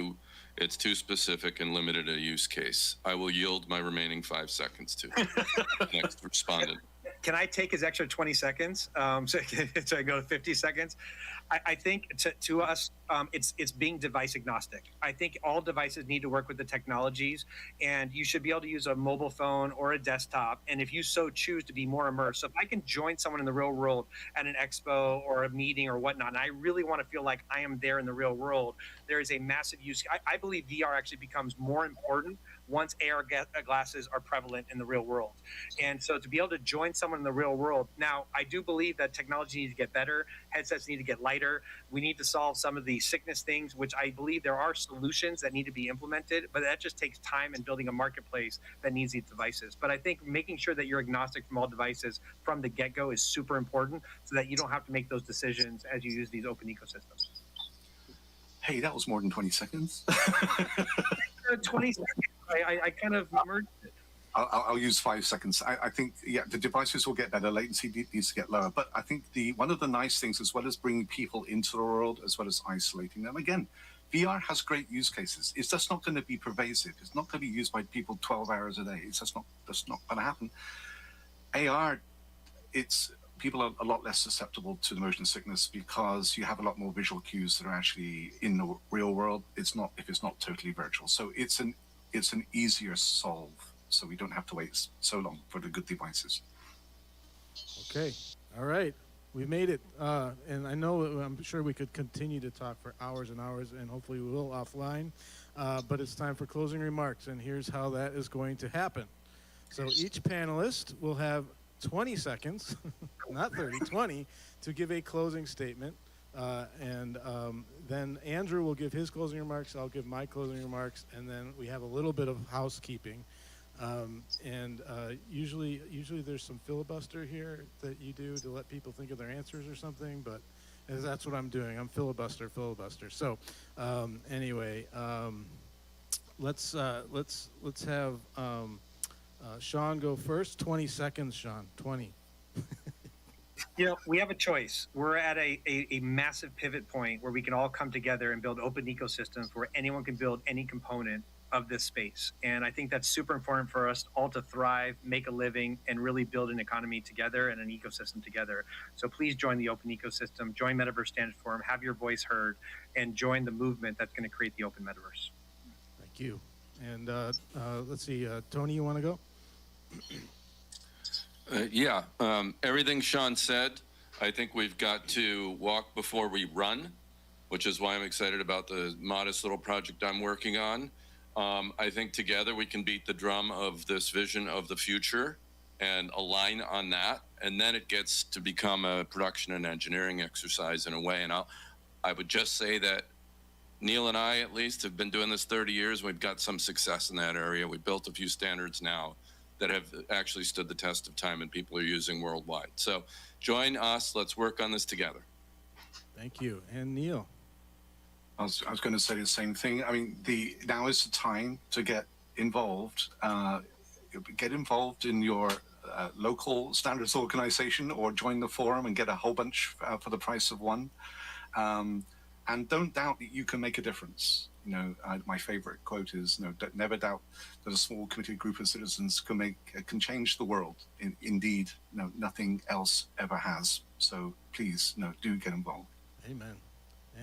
it's too specific and limited a use case. I will yield my remaining 5 seconds to the next respondent. Can I take his extra 20 seconds? So I go to 50 seconds. I think to us, it's being device agnostic. I think all devices need to work with the technologies, and you should be able to use a mobile phone or a desktop. And if you so choose to be more immersed, so if I can join someone in the real world at an expo or a meeting or whatnot, and I really want to feel like I am there in the real world, there is a massive use. I believe VR actually becomes more important once AR glasses are prevalent in the real world. And so to be able to join someone in the real world, now I do believe that technology needs to get better, headsets need to get lighter, we need to solve some of the sickness things, which I believe there are solutions that need to be implemented, but that just takes time and building a marketplace that needs these devices. But I think making sure that you're agnostic from all devices from the get-go is super important so that you don't have to make those decisions as you use these open ecosystems. Hey, that was more than 20 seconds. 20 seconds. I kind of merged it. I'll use 5 seconds. I think, yeah, the devices will get better. Latency needs to get lower. But I think one of the nice things, as well as bringing people into the world, as well as isolating them, again, VR has great use cases. It's just not going to be pervasive. It's not going to be used by people 12 hours a day. It's just not going to happen. AR, people are a lot less susceptible to the motion sickness because you have a lot more visual cues that are actually in the real world. If it's not totally virtual. So it's an easier solve. So we don't have to wait so long for the good devices. Okay. All right. We made it. And I'm sure we could continue to talk for hours and hours, and hopefully we will offline. But it's time for closing remarks, and here's how that is going to happen. So each panelist will have 20 seconds, not 30, 20, to give a closing statement. And then Andrew will give his closing remarks, I'll give my closing remarks, and then we have a little bit of housekeeping. Usually there's some filibuster here that you do to let people think of their answers or something, but that's what I'm doing. I'm filibuster. So anyway, let's have Sean go first. 20 seconds, Sean. 20. You know, we have a choice. We're at a massive pivot point where we can all come together and build open ecosystems where anyone can build any component of this space. And I think that's super important for us all to thrive, make a living, and really build an economy together and an ecosystem together. So please join the open ecosystem, join Metaverse Standards Forum, have your voice heard, and join the movement that's going to create the open metaverse. Thank you. And let's see, Tony, you want to go? Everything Sean said, I think we've got to walk before we run, which is why I'm excited about the modest little project I'm working on. I think together we can beat the drum of this vision of the future and align on that. And then it gets to become a production and engineering exercise in a way. And I would just say that Neil and I, at least, have been doing this 30 years. We've got some success in that area. We built a few standards now that have actually stood the test of time and people are using worldwide. So join us. Let's work on this together. Thank you. And Neil? I was going to say the same thing. I mean, now is the time to get involved. Get involved in your local standards organization or join the forum and get a whole bunch for the price of one. And don't doubt that you can make a difference. You know, my favorite quote is, never doubt that a small committed group of citizens can change the world. Indeed, nothing else ever has. So please, do get involved. Amen.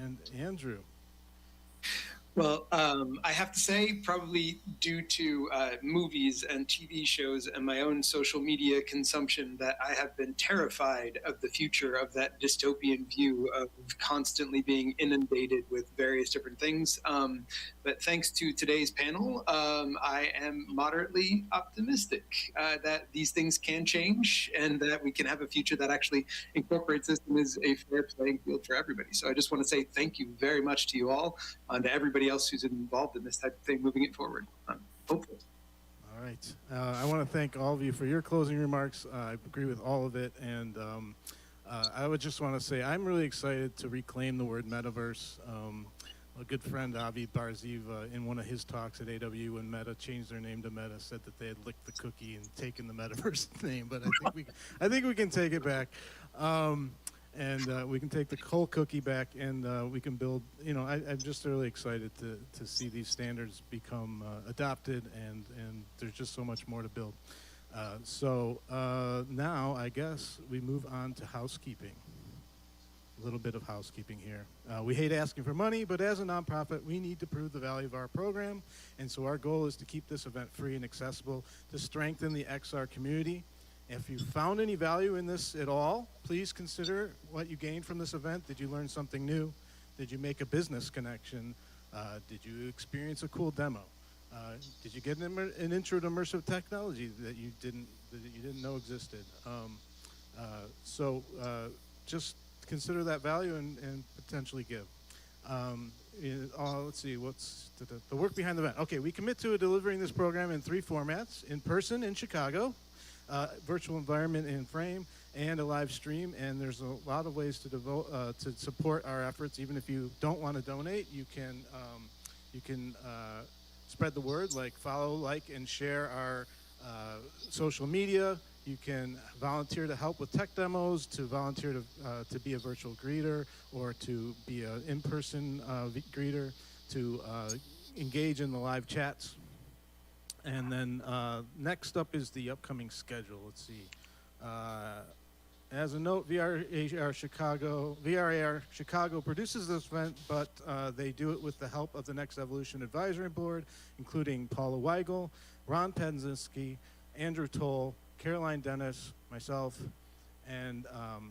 And Andrew? Well, I have to say, probably due to movies and TV shows and my own social media consumption, that I have been terrified of the future of that dystopian view of constantly being inundated with various different things. But thanks to today's panel, I am moderately optimistic that these things can change and that we can have a future that actually incorporates this and is a fair playing field for everybody. So I just want to say thank you very much to you all and to everybody else who's involved in this type of thing, moving it forward. Hopefully. All right. I want to thank all of you for your closing remarks. I agree with all of it. And I would just want to say I'm really excited to reclaim the word metaverse. A good friend, Avi Barziv, in one of his talks at AW when Meta changed their name to Meta, said that they had licked the cookie and taken the metaverse name. But I think we can take it back. and we can take the whole cookie back, and we can build. I'm just really excited to see these standards become adopted, and there's just so much more to build. So now I guess we move on to housekeeping. A little bit of housekeeping here. We hate asking for money, but as a nonprofit, we need to prove the value of our program, and so our goal is to keep this event free and accessible to strengthen the XR community. If you found any value in this at all, please consider what you gained from this event. Did you learn something new? Did you make a business connection? Did you experience a cool demo? Did you get an intro to immersive technology that you didn't know existed? Just consider that value and potentially give. Let's see, what's the work behind the event? Okay, we commit to delivering this program in 3 formats: in person in Chicago, virtual environment in Frame, and a live stream. And there's a lot of ways to support our efforts. Even if you don't want to donate, you can spread the word, like follow, like, and share our social media. You can volunteer to help with tech demos, to volunteer to be a virtual greeter, or to be an in-person greeter, to engage in the live chats. And then next up is the upcoming schedule. Let's see. As a note, VRAR Chicago produces this event, but they do it with the help of the Next Evolution Advisory Board, including Paula Weigel, Ron Penzinski, Andrew Toll, Caroline Dennis, myself, and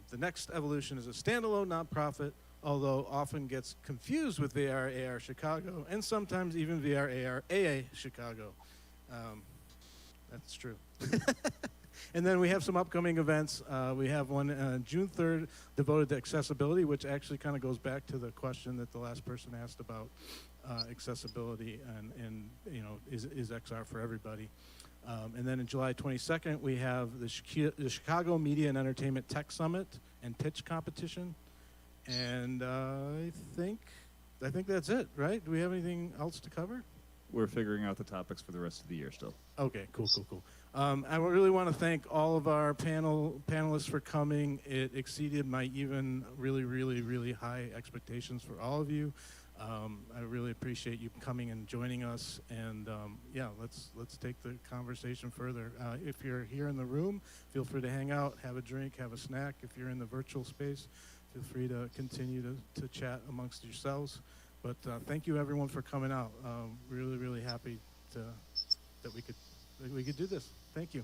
the Next Evolution is a standalone nonprofit, although often gets confused with VRAR Chicago, and sometimes even VRAR AA Chicago. That's true. And then we have some upcoming events. We have one June 3rd devoted to accessibility, which actually kind of goes back to the question that the last person asked about accessibility and is XR for everybody. And then in July 22nd, we have the Chicago Media and Entertainment Tech Summit and Pitch Competition. And I think that's it, right? Do we have anything else to cover? We're figuring out the topics for the rest of the year still. Okay, cool. I really want to thank all of our panelists for coming. It exceeded my even really high expectations for all of you. I really appreciate you coming and joining us. And let's take the conversation further. If you're here in the room, feel free to hang out, have a drink, have a snack. If you're in the virtual space, feel free to continue to chat amongst yourselves. But thank you everyone for coming out. Really happy that we could do this. Thank you.